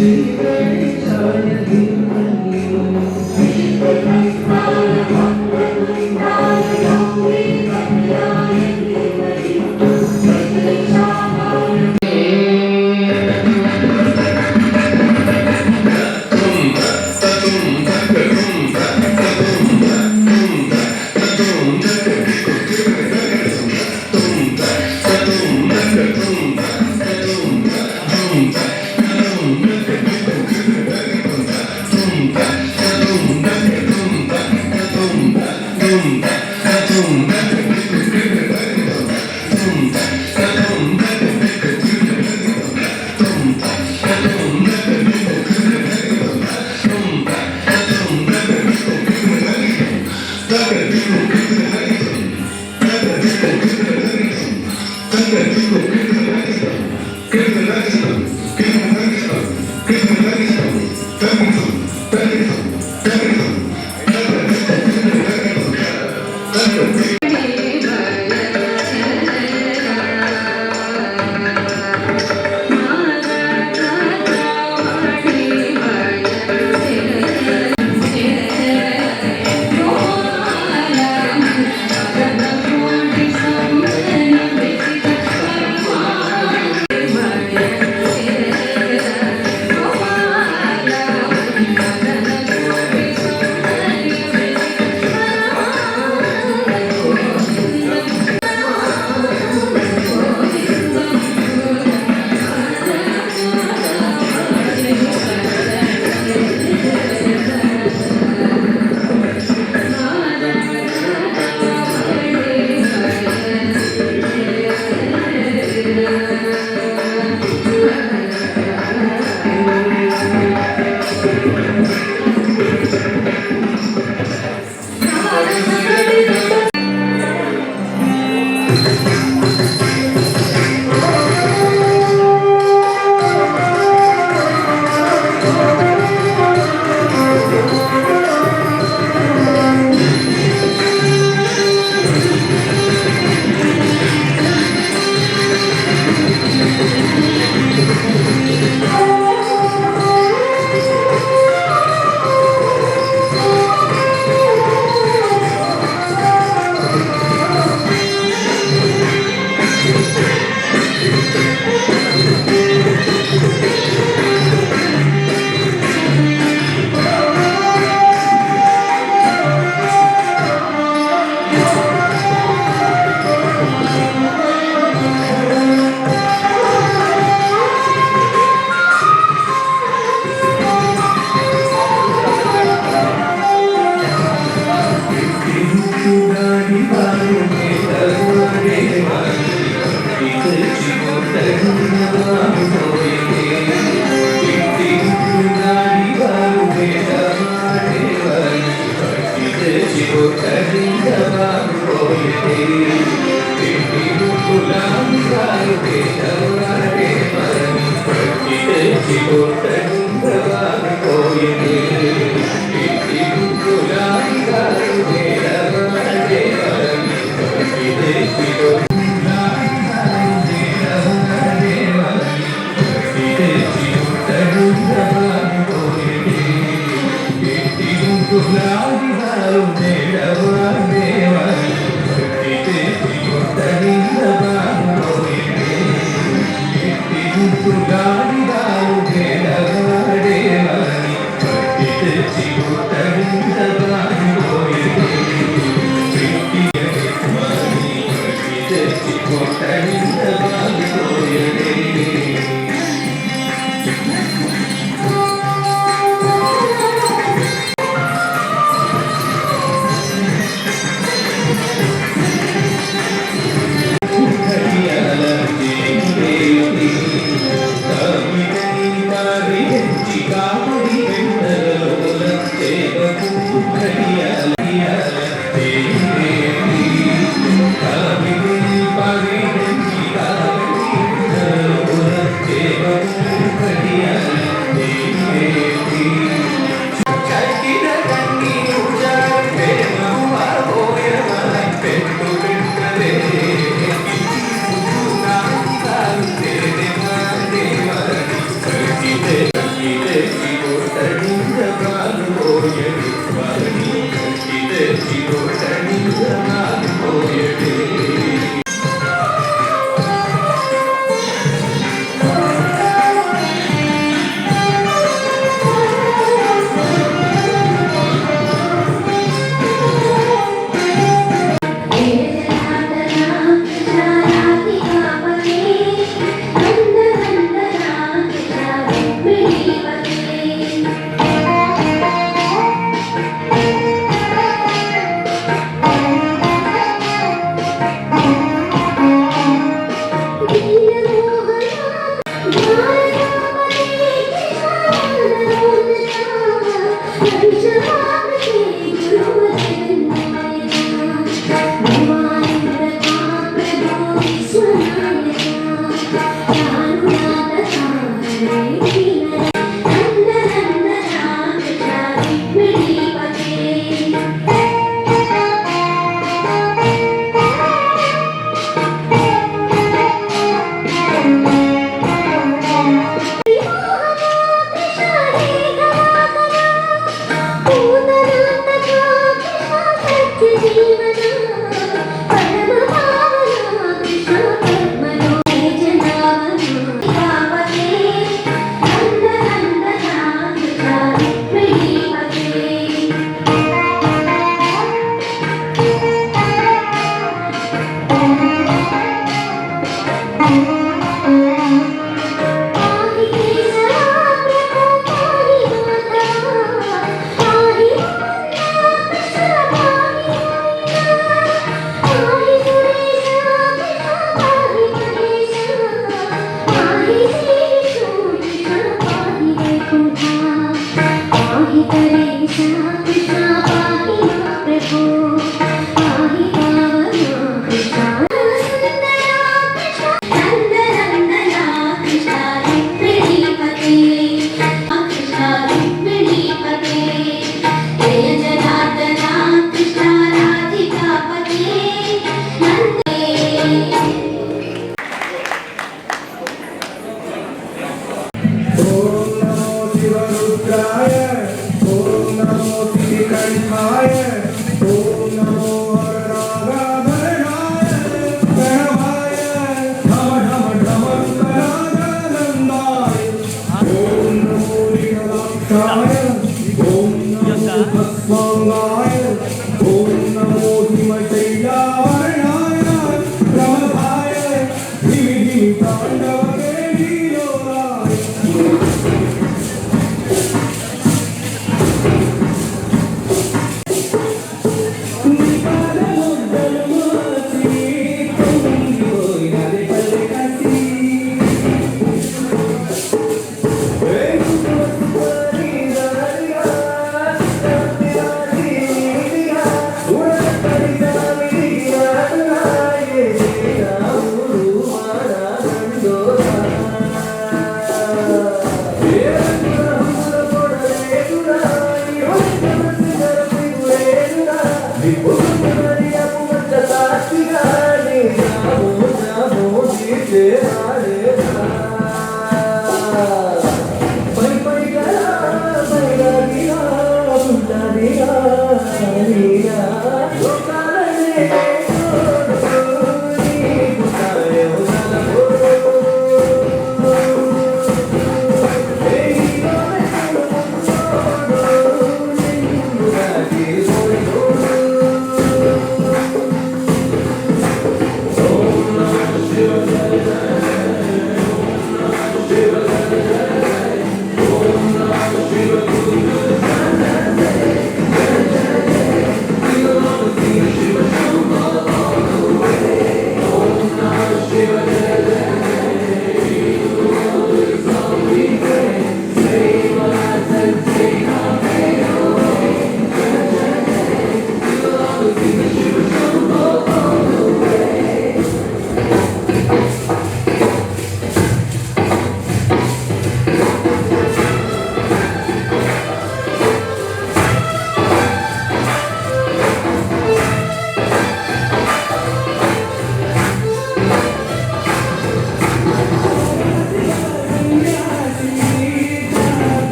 Gaadi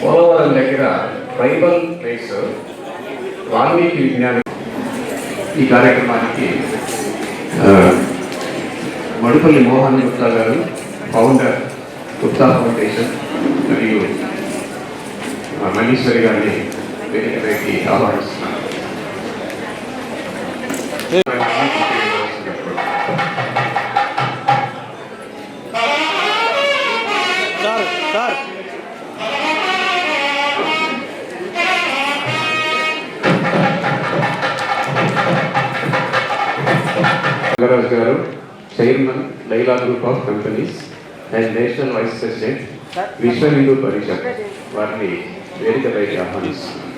Polavaram దగ్గర tribal place Valmiki విజ్ఞానం ఈ కార్యక్రమానికి మడుపల్లి మోహన్ గుప్తా గారు, ఫౌండర్ గుప్తా ఫౌండేషన్, మరియు మల్లీశ్వరి గారిని వేదికపైకి ఆహ్వానిస్తున్నాను. Nagaraj garu, Chairman, Laila Group of Companies and National Vice President, Vishwa Hindu Parishad, వారిని వేదికపైకి ఆహ్వానిస్తున్నాను.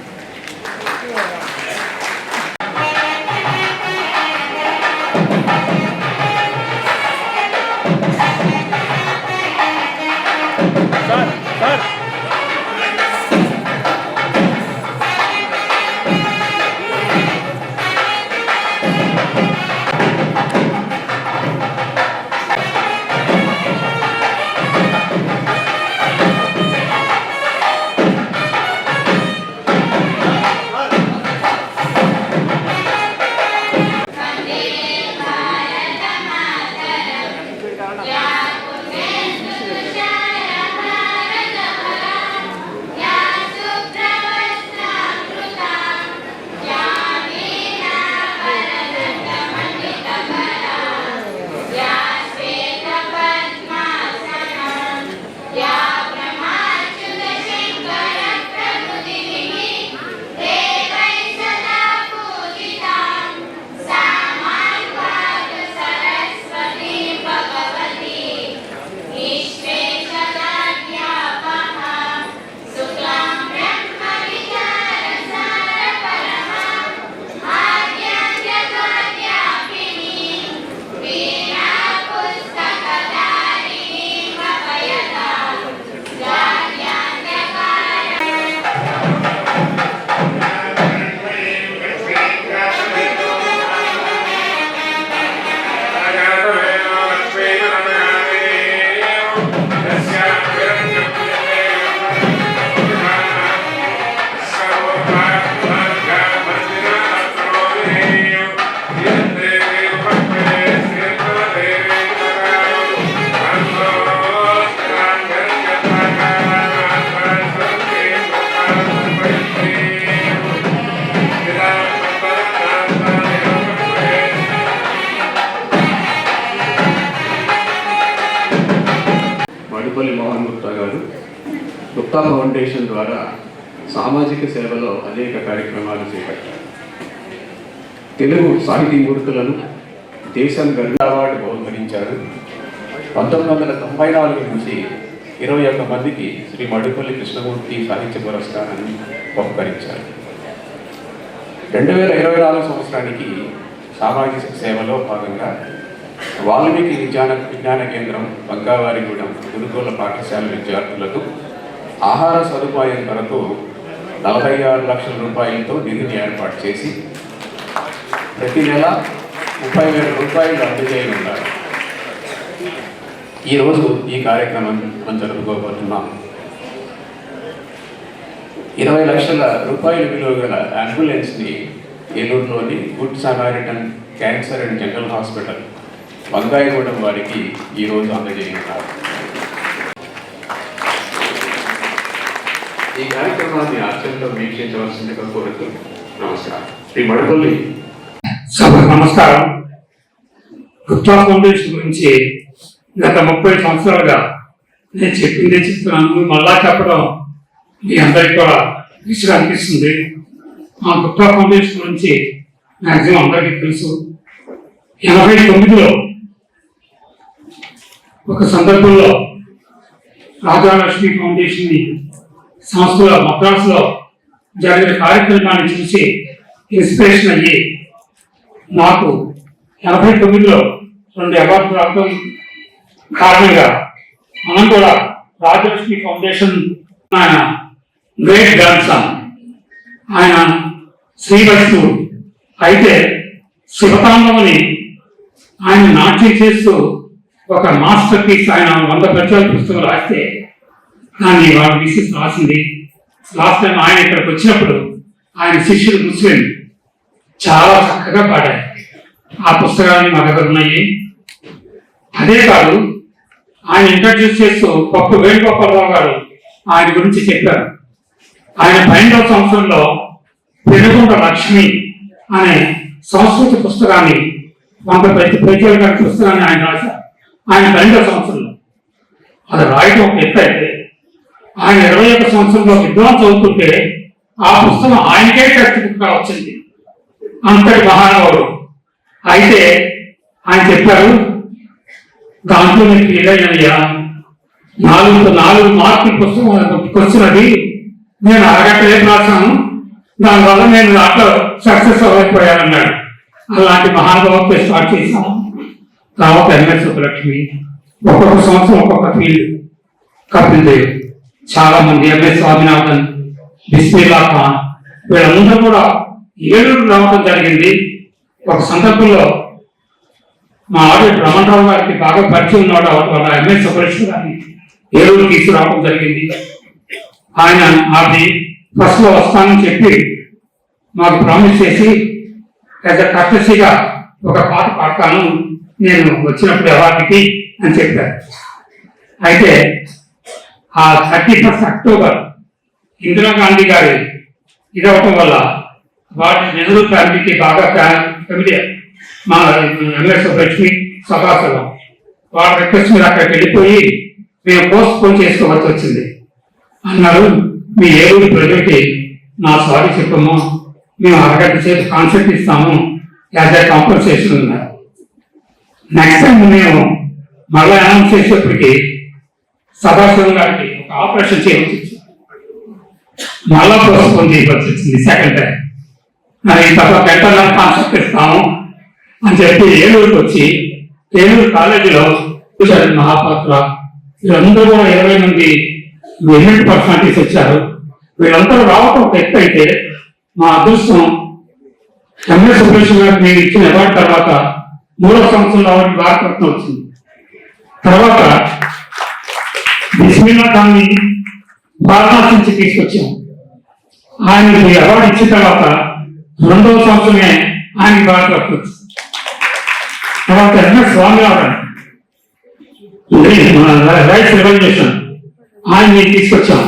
మడుపల్లి మోహన్ గుప్తా గారు గుప్తా ఫౌండేషన్ ద్వారా సామాజిక సేవలో అనేక కార్యక్రమాలు చేపట్టారు. తెలుగు సాహితీ మూర్తులను దేశం గర్వ అవార్డు బహుకరించారు. 1994 నుంచి 21 మందికి శ్రీ మడుపల్లి కృష్ణమూర్తి సాహిత్య పురస్కారాన్ని బహుకరించారు. 2024 సంవత్సరానికి సామాజిక సేవలో భాగంగా వాల్మీకి విజ్ఞాన కేంద్రం బంగావారిగూడెం గురుకుల పాఠశాల విద్యార్థులకు ఆహార సదుపాయం కొరకు 46 లక్షల రూపాయలతో నిధిని ఏర్పాటు చేసి ప్రతి నెల 30,000 రూపాయలు అందజేయనున్నారు. ఈరోజు ఈ కార్యక్రమం మనం జరుపుకోబోతున్నాం. 20 లక్షల రూపాయల విలువ గల అంబులెన్స్ని ఏలూరులోని Good Samaritan cancer and general hospital Bangayagudem వారికి ఈరోజు అందజేయనున్నారు. ఈ కార్యక్రమాన్ని ఆచరణలో వీక్షించవలసిందిగా కోరుతూ నమస్కారం. శ్రీ మడుపల్లి సభకు నమస్కారం. గుప్తా ఫౌండేషన్ గురించి గత 30 సంవత్సరాలుగా నేను చెప్పిందే చెప్తున్నాను. మళ్ళా చెప్పడం మీ అందరికీ కూడా విషయం అనిపిస్తుంది. మా గుప్తా ఫౌండేషన్ గురించి మ్యాక్సిమం అందరికీ తెలుసు. 89లో ఒక సందర్భంలో రాజాలక్ష్మి ఫౌండేషన్ సంస్థలో మద్రాసులో జరిగిన కార్యక్రమాన్ని చూసి ఇన్స్పిరేషన్ అయ్యి నాకు 89లో 2 అవార్డులు రావడం కారణంగా మనం కూడా రాజలక్ష్మి ఫౌండేషన్ ఆయన గ్రేట్ గ్రాండ్ సన్, ఆయన శ్రీ వైష్ణవుడు అయితే శివతాండవని ఆయన నాట్యం చేస్తూ ఒక మాస్టర్ పీస్ ఆయన 100 పద్యాల పుస్తకం రాస్తే దాన్ని వాళ్ళ మిస్సెస్ రాసింది. లాస్ట్ టైం ఆయన ఇక్కడికి వచ్చినప్పుడు ఆయన శిష్యుడు ముస్లిం చాలా చక్కగా పాడారు. ఆ పుస్తకాన్ని మా దగ్గర ఉన్నాయి. అదే కాదు, ఆయన ఇంట్రడ్యూస్ చేస్తూ పప్పు వేణుగోపాలరావు గారు ఆయన గురించి చెప్పారు. ఆయన 12వ సంవత్సరంలో పెనుగొండ లక్ష్మి అనే సంస్కృతి పుస్తకాన్ని ప్రత్యేక గారి పుస్తకాన్ని ఆయన రాశారు. ఆయన 12వ సంవత్సరంలో అది రాయడం ఒక ఎత్తు అయితే, ఆయన 21 సంవత్సరంలో విద్వాన్ చదువుతుంటే ఆ పుస్తకం ఆయనకే టెక్స్ట్ వచ్చింది. అంతటి మహానుభావుడు. అయితే ఆయన చెప్పారు, దాంట్లో నేను ఫీల్ అయ్యానయ్యా, 4 మార్కుల పుస్తకం వచ్చినది, నేను అరగంటలే రాశాను, దానివల్ల నేను దాంట్లో సక్సెస్ అవ్వకపోయానన్నాడు. అలాంటి మహానుభావులతో స్టార్ట్ చేశాను. తర్వాత ఎంఎస్ సుబ్బలక్ష్మి, ఒక్కొక్క సంవత్సరం ఒక్కొక్క ఫీల్డ్. కపిల్ దేవ్, చాలా మంది, ఎంఎస్ స్వామినాథన్, బిస్మిల్లా ఖాన్, వీళ్ళందరూ కూడా ఏలూరు రావడం జరిగింది. ఒక సందర్భంలో మా ఆడిటర్ రమణరావు గారికి బాగా పరిచయం ఉన్నాడు, వాళ్ళ ఎంఎస్ సుబ్బలక్ష్మి గారిని ఏలూరు తీసుకురావడం జరిగింది. ఆయన అది ఫస్ట్ లో వస్తానని చెప్పి మాకు ప్రామిస్ చేసి కర్టసీగా ఒక పాట పాడతాను నేను వచ్చినప్పుడు అవార్డుకి అని చెప్పారు. అయితే ఆ 31 అక్టోబర్ ఇందిరాగాంధీ గారి ఇదవటం వల్ల వాటి నెహ్రూ ఫ్యామిలీకి బాగా ఫెమిలియర్. మా ఎంఎస్ లక్ష్మి సభాసభం వాళ్ళ రిక్వెస్ట్ మీద అక్కడికి వెళ్ళిపోయి మేము పోస్ట్ పోన్ చేసుకోవాల్సి వచ్చింది. అన్నారు, మీ ఏలూరు ప్రజలకి నా సారీ చెప్పము, మేము అరగంట సేపు కాన్సెప్ట్ ఇస్తాము యాజ్ ఏ కాంపన్సేషన్ ఉన్నారు. నెక్స్ట్ టైం మేము మళ్ళీ అనౌన్స్ చేసేప్పటికి సదాశివం గారికి ఒక ఆపరేషన్ చేయవలసి వచ్చింది. మళ్ళా పోస్ట్పోన్ చేయవలసి వచ్చింది సెకండ్ టైం. తర్వాత గంటల కాన్సెప్ట్ ఇస్తాము అని చెప్పి ఏలూరుకి వచ్చి ఏలూరు కాలేజీలో మహాపాత్ర వీళ్ళందరూ కూడా 20 మంది ఎమినెంట్ పర్సనాలిటీస్ వచ్చారు. వీళ్ళందరూ రావటం ఒక ఎత్తు అయితే, మా అదృష్టం ఎంఎస్ సుబ్బలక్ష్మి గారికి నేను ఇచ్చిన అవార్డు తర్వాత 3వ సంవత్సరంలో అవార్డు భారతరత్న వచ్చింది. తర్వాత బిస్మిల్లా ఖాన్ని వారణాసి నుంచి తీసుకొచ్చాం. ఆయనకి అవార్డు ఇచ్చిన తర్వాత 2వ సంవత్సరమే ఆయనకి భారతరత్న వచ్చింది. తర్వాత ఎంఎస్ స్వామినాథన్ రైట్స్ రెవల్యూషన్ ఆయన్ని తీసుకొచ్చాం.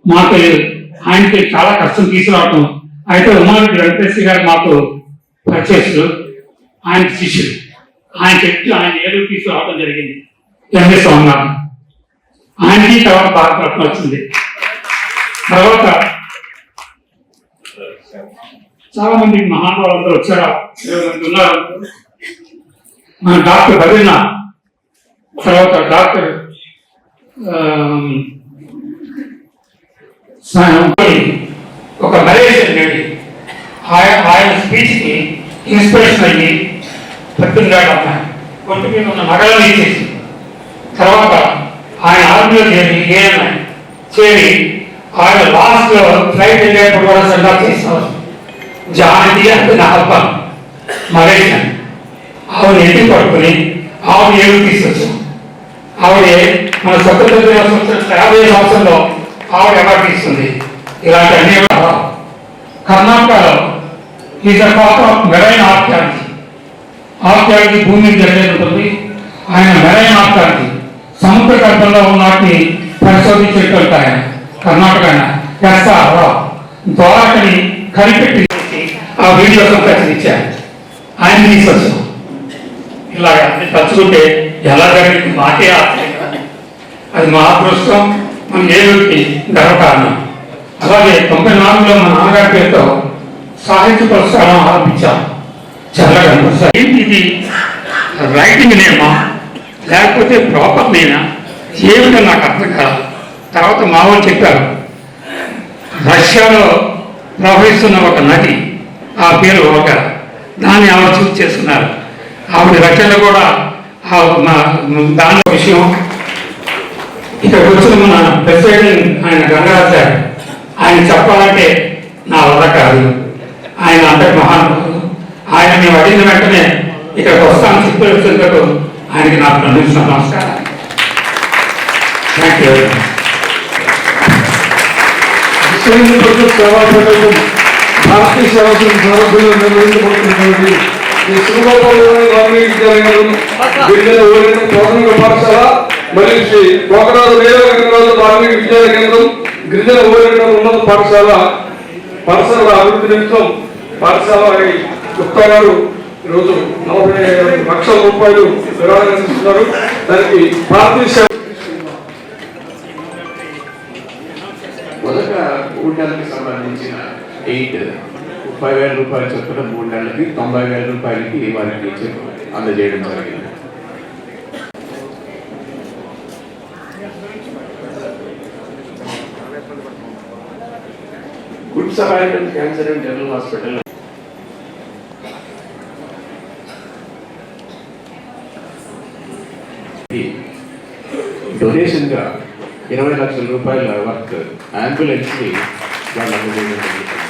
మాకు ఆయనకి చాలా కష్టం తీసుకురావటం. అయితే ఉమారెడ్డి వెంకటేశ్వర గారు మాకు పరిచయస్తులు, ఆయన శిష్యులు. ఆయన చెప్పి ఆయన ఏలూరు తీసుకురావడం జరిగింది. ఎంఎస్ స్వామినాథన్ ఆయనకి తర్వాత భారతరత్న వచ్చింది. తర్వాత చాలా మంది మహానుభావులందరూ వచ్చారు, 20 మంది ఉన్నారు. మన డాక్టర్ రవీంద్రనాథ్, తర్వాత డాక్టర్ ఒక మలేషియన్ లేడీ, ఆయన స్పీచ్ కి ఇన్స్పిరేషన్ అయ్యి 18 అమ్మాయి ఒంటి మీద ఉన్న నగలను ఇచ్చేసి, తర్వాత ఆయన ఆర్మీలో చేరి ఆయన లాస్ట్ లో ఫ్లైట్ వెళ్ళేప్పుడు కూడా సెండ్ చేసేవారు. జానకి అంటే నా హబ్బ మలేషియన్. ఆవిడ ఎత్తి పడుకుని ఆవిడ ఏడు తీసుకొచ్చాం. ఆవిడ మన స్వతంత్ర దినోత్సవం 50 సంవత్సరంలో ఆవిడ అవార్డు ఇస్తుంది. ఇలాంటి అన్ని కర్ణాటకలో is a part of marine archaeology. Archaeology భూమి మీద జరిగేది ఉంటుంది. ఆయన మెరైన్ ఆర్కియాలజీ సముద్ర గర్భంలో ఉన్న వాటిని పరిశోధించేటువంటి ఆయన కర్ణాటక ద్వారాకని కనిపెట్టి ఆ వీడియోస్ అంతా ఇచ్చారు. ఆయన తీసుకొచ్చాం. ఇలాగ తలుచుకుంటే ఎలా జరిగింది మాకే ఆశ్చర్యం. అది మా అదృష్టం, మన ఏలూరికి గర్వకారణం. అలాగే 94లో మా నాన్నగారి పేరుతో సాహిత్య పురస్కారం ఆరంభించాం. చల్లగా ఇది రైటింగ్ నేమా లేకపోతే ప్రాపర్ నేనా ఏమిటో నాకు అర్థం కాదు. తర్వాత మా వాళ్ళు చెప్పారు, రష్యాలో ప్రవహిస్తున్న ఒక నది, ఆ పేరు ఒక దాన్ని ఆవిడ చూస్ చేసుకున్నారు. ఆవిడ రచనలు కూడా దాని విషయం. ఇక్కడ వచ్చిన మన ప్రెసిడెంట్ ఆయన గంగరాజారు, ఆయన చెప్పాలంటే నా వల్ల కాదు. ఆయన అంతటి మహానుభావులు. ఆయన మేము అడిగిన వెంటనే ఇక్కడికి వస్తాను చెప్పేందుకు ఆయనకి నాకు అందించిన నమస్కారం. Thank you. భారతీయ సేవకులు నిర్వహించబడుతున్నటువంటి ఈ శ్రీగోపాలపురం గవర్నమెంట్ విద్యాలయం, గిరిజన ఓరియంటెడ్ ప్రాథమిక పాఠశాల మరియు శ్రీ పోకరాజు రేవగంగరాజు ప్రాథమిక విద్యాలయ కేంద్రం, గిరిజన ఓరియంటెడ్ ఉన్నత పాఠశాల పాఠశాల అభివృద్ధి నిమిత్తం పాఠశాల గుప్తా గారు ఈరోజు 40 లక్షల రూపాయలు విరాళం అందిస్తున్నారు. దానికి భారతీయ మొదట 3 నెలలకు సంబంధించిన 30,000 రూపాయలు చొప్పున 3 నెలలకి 90,000 రూపాయలకి వారికి అందజేయడం జరిగింది. Good Samaritan cancer and general hospital donation గా 20 లక్షల రూపాయల వర్క్ అంబులెన్స్ ని వాళ్ళు అందజేయడం జరిగింది.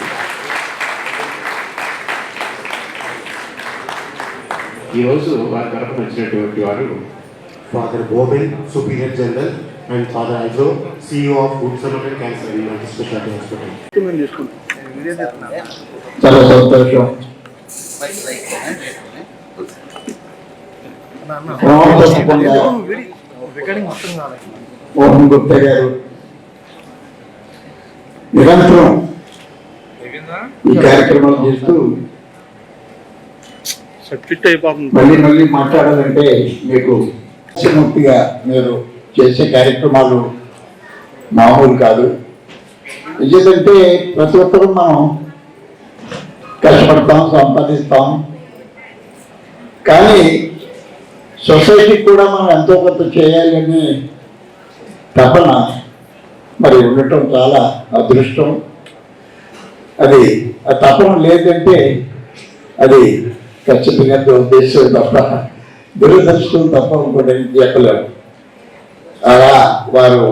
ఈరోజు వారి తరఫున వచ్చినటువంటి వారు Father Bobin, Superior General, and Father Ajo, CEO of Good Samaritan Cancer and Multispecialty Hospital. చాలా సంతోషం. మోహన్ గుప్తా గారు నిరంతరం ఈ కార్యక్రమాలు చేస్తూ మళ్ళీ మాట్లాడాలంటే మీకు పూర్తిగా మీరు చేసే కార్యక్రమాలు మామూలు కాదు. ఎందుకంటే ప్రతి ఒక్కరూ మనం కష్టపడతాం, సంపాదిస్తాం, కానీ సొసైటీకి కూడా మనం ఎంతో కొంత చేయాలని తపన మరి ఉండటం చాలా అదృష్టం. అది ఆ తపన లేదంటే అది ఖచ్చితంగా ఉద్దేశం తప్ప దురదృష్టం తప్ప ఇంకోటి చెప్పలేము. అలా వారు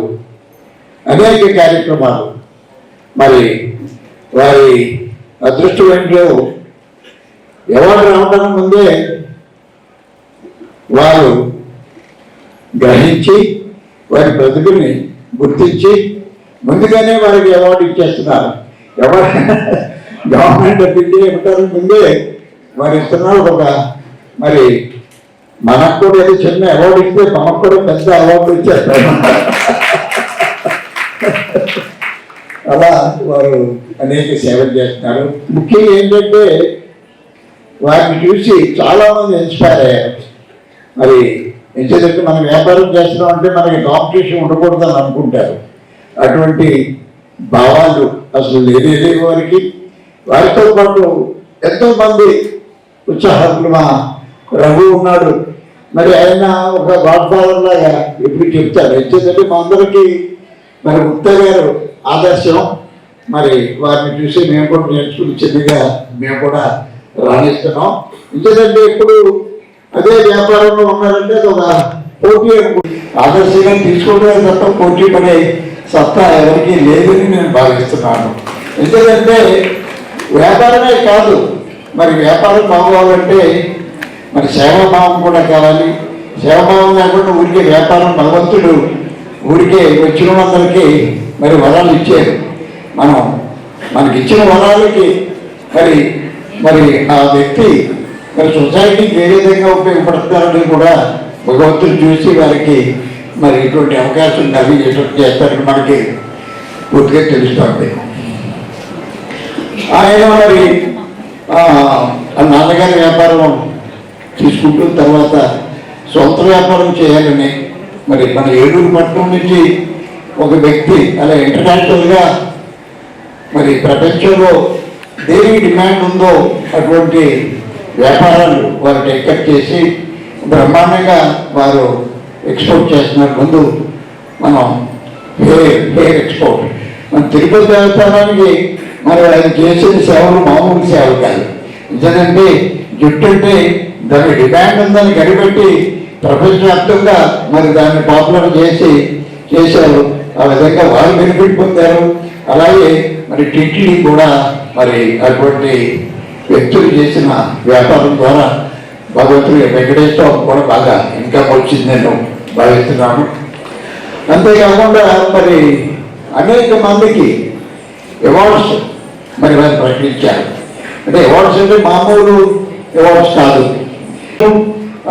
అనేక కార్యక్రమాలు మరి వారి అదృష్టం ఏంటో అవార్డు రావడానికి ముందే వారు గ్రహించి వారి ప్రతిభని గుర్తించి ముందుగానే వారికి అవార్డు ఇచ్చేస్తున్నారు. గవర్నమెంట్ ఆఫ్ ఇండియా ఇవ్వడానికి ముందే వారు ఇస్తున్నారు. ఒక మరి మనకు కూడా ఏదో చిన్న అవార్డు ఇస్తే మనకు కూడా పెద్ద అవార్డు ఇచ్చేస్తారు. అలా వారు అనేక సేవలు చేస్తున్నారు. ముఖ్యంగా ఏంటంటే వారిని చూసి చాలా మంది ఇన్స్పైర్ అయ్యారు. మరి ఎందుకంటే మనం వ్యాపారం చేస్తున్నాం అంటే మనకి కాంపిటీషన్ ఉండకూడదని అనుకుంటారు. అటువంటి భావాలు అసలు లేని వారికి వారితో పాటు ఎంతో మంది ఉత్సాహకులు. మా రఘు ఉన్నాడు, మరి ఆయన ఒక గాడ్ ఫాదర్ లాగా ఎప్పుడు చెప్తారు. ఎందుకంటే మా అందరికీ మరి గుప్తా గారు ఆదర్శం. మరి వారిని చూసి మేము కూడా నేర్చుకుని చిన్నగా మేము కూడా రాణిస్తున్నాం. ఎందుకంటే ఇప్పుడు అదే వ్యాపారంలో ఉన్నారంటే అది ఒక పోటీ ఆదర్శంగా తీసుకోవడం తప్ప పోటీ పడే సత్తా ఎవరికి లేదని నేను భావిస్తున్నాను. ఎందుకంటే వ్యాపారమే కాదు, మరి వ్యాపారం బాగోవాలంటే మరి సేవాభావం కూడా కావాలి. సేవాభావం లేకుండా ఊరికే వ్యాపారం భగవంతుడు ఊరికే వచ్చిన వాళ్ళందరికీ మరి వరాలు ఇచ్చారు. మనకి ఇచ్చిన వరాలకి మరి మరి ఆ వ్యక్తి మరి సొసైటీకి ఏ విధంగా ఉపయోగపడుతున్నారని కూడా భగవంతుడు చూసి వారికి మరి ఇటువంటి అవకాశం కలిగి చేస్తారని మనకి పూర్తిగా తెలుస్తుంది. ఆయన మరి నాన్నగారి వ్యాపారం తీసుకుంటూ తర్వాత సొంత వ్యాపారం చేయాలని మరి మన ఏలూరు పట్టణం నుంచి ఒక వ్యక్తి అలా ఇంటర్నేషనల్గా మరి ప్రపంచంలో దేనికి డిమాండ్ ఉందో అటువంటి వ్యాపారాలు వారు టేకప్ చేసి బ్రహ్మాండంగా వారు ఎక్స్పోర్ట్ చేస్తున్నారు. ముందు మనం హెయిర్ ఎక్స్పోర్ట్ మన తిరుపతి దేవస్థానానికి మరి ఆయన చేసిన సేవలు మామూలు సేవలు కాదు. ఎందుకంటే జుట్టు అంటే దాని డిమాండ్ ఉందని కనిపెట్టి ప్రపంచవ్యాప్తంగా మరి దాన్ని పాపులర్ చేశారు. ఆ విధంగా వాళ్ళు బెనిఫిట్ పొందారు. అలాగే మరి టిటిడి కూడా మరి అటువంటి వ్యక్తులు చేసిన వ్యాపారం ద్వారా భగవంతుడి వెంకటేశ్వర కూడా బాగా ఇన్కమ్ వచ్చింది నేను భావిస్తున్నాను. అంతేకాకుండా మరి అనేక మందికి అవార్డ్స్ మరి వారు ప్రకటించారు. అంటే అవార్డ్స్ అంటే మామూలు అవార్డ్స్ కాదు.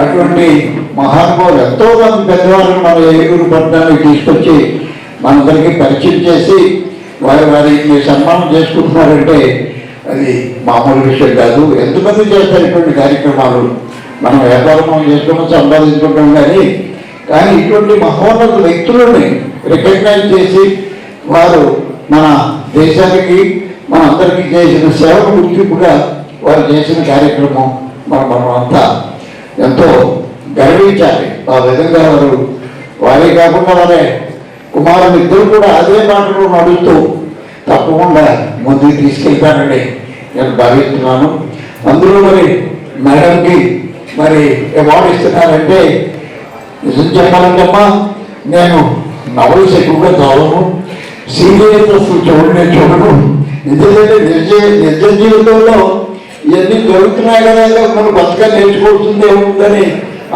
అటువంటి మహానుభావులు ఎంతో మంది పెద్దవాళ్ళని మన ఏలూరు పట్టణానికి తీసుకొచ్చి మనందరికీ పరిచయం చేసి వారిని సన్మానం చేసుకుంటున్నారంటే అది మామూలు విషయం కాదు. ఎంతమంది చేస్తారు ఇటువంటి కార్యక్రమాలు? మనం వ్యాపారం చేసుకుని సంపాదించుకుంటాం కానీ ఇటువంటి మహోన్నత వ్యక్తులని రికగ్నైజ్ చేసి వారు మన దేశానికి మన అందరికీ చేసిన సేవకు గుర్తింపుగా వారు చేసిన కార్యక్రమం మనం అంతా ఎంతో గర్వించాలి. ఆ విధంగా వారే కాకుండా వారే కుమారులు ఇద్దరు కూడా అదే మాటలో నడుస్తూ తప్పకుండా ముందుకు తీసుకెళ్తానని నేను భావిస్తున్నాను. అందులో మరి మేడంకి మరి అవార్డు ఇస్తున్నారంటే నిజం చెప్పాలంటమ్మా, నేను నవల్స్ ఎక్కువగా చదవను, సీరియస్ అసలు చూడను. ఎందుకంటే నిజ జీవితంలో ఇవన్నీ జరుగుతున్నాయి కదా, మనం బతక నేర్చుకోవాల్సింది ఏముందని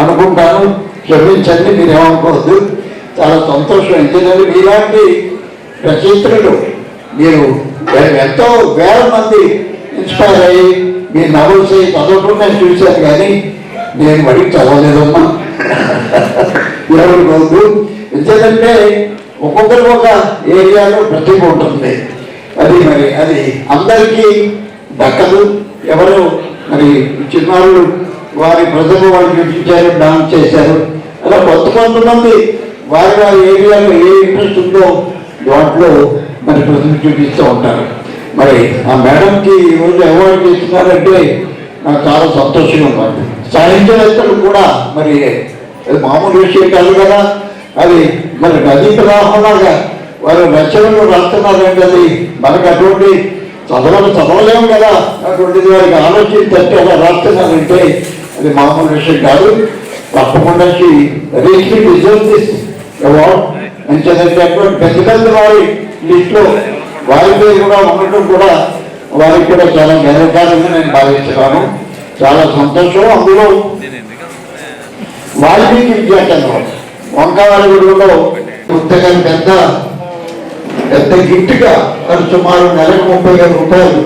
అనుకుంటాను. క్షమించండి, మీరేమనుకోవద్దు. చాలా సంతోషం. ఎందుకంటే మీలాంటి రచయిత్రులు మీరు ఎంతో వేల మంది ఇన్స్పైర్ అయ్యి మీ నవల్స్ చదవటం నేను చూశాను కానీ నేను వాడికి చదవలేదమ్మా. ఎవరికొద్దు. ఎందుకంటే ఒక్కొక్కరికి ఒక ఏరియాలో ప్రతిభ ఉంటుంది. అది అందరికీ దక్కదు. ఎవరు మరి చిన్నారులు వారి ప్రతిభ వాళ్ళు చూపించారు, డాన్స్ చేశారు. అలా కొంతమంది వారి ఏరియాలో ఏ ఇంట్రెస్ట్ ఉందో వాటిలో మరి ప్రతిభ చూపిస్తూ ఉంటారు. మరి ఆ మేడంకి ఈరోజు అవార్డు ఇస్తున్నారంటే నాకు చాలా సంతోషంగా ఉంది. సాహిత్యవేత్తలు కూడా మరి మామూలు విషయం కాదు కదా, అది మరి నదీ ప్రవాహంలాగా వారు రచనలు రాస్తున్నారంటే అది మనకు అటువంటి చదవలేము కదా. అటువంటిది వారికి ఆలోచించే అలా రాస్తున్నారంటే అది మామూలు విషయం కాదు. తప్పకుండా అవార్డు ఎంచేదంటే అటువంటి పెద్ద వారి లిస్టులో వారి పేరు కూడా ఉండటం కూడా వారికి కూడా చాలా గర్వకారంగా నేను భావిస్తున్నాను. చాలా సంతోషం. అందులో వాల్మీకి విద్యాకేంద్రం వంకావారిగూడలో పుస్తకాలు పెద్ద గిఫ్ట్గా సుమారు నెలకు 30,000 రూపాయలు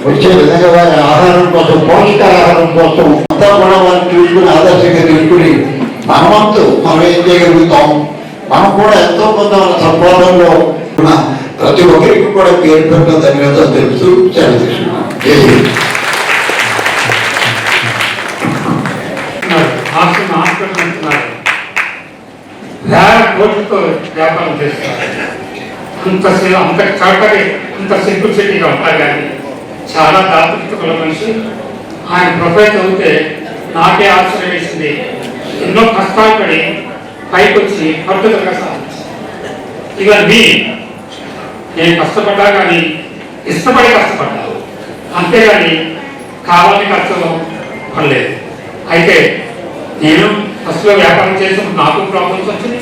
వచ్చే విధంగా వారి ఆహారం కోసం, పోషకాహారం కోసం అంతా కూడా వారిని చూసుకుని ఆదర్శంగా తీసుకుని మనం ఏం చేయగలుగుతాం, మనం కూడా ఎంతో కొంత మన సంపాదనలో ఉన్న ప్రతి ఒక్కరికి కూడా పేరు పెట్టడం ధన్యవాదాలు తెలుస్తూ సెలవు తీసుకున్నాను. కోట్లతో వ్యాపారం చేస్తారు. అంత చక్కటి, అంత సింపుల్సిటీగా ఉంటారు. కానీ చాలా దాతృత్వ మనిషి. ఆయన ప్రొఫైల్ చదివితే నాకే ఆశ్చర్యం వేసింది. ఎన్నో కష్టాలు పడి పైకి వచ్చి పట్టుదలగా సాధించారు. ఇక నేను కష్టపడ్డా కానీ ఇష్టపడి కష్టపడ్డా, అంతేగాని కావాలని కష్టం పడలేదు. అయితే నేను ఫస్ట్లో వ్యాపారం చేసినప్పుడు నాకు ప్రాబ్లమ్స్ వచ్చింది.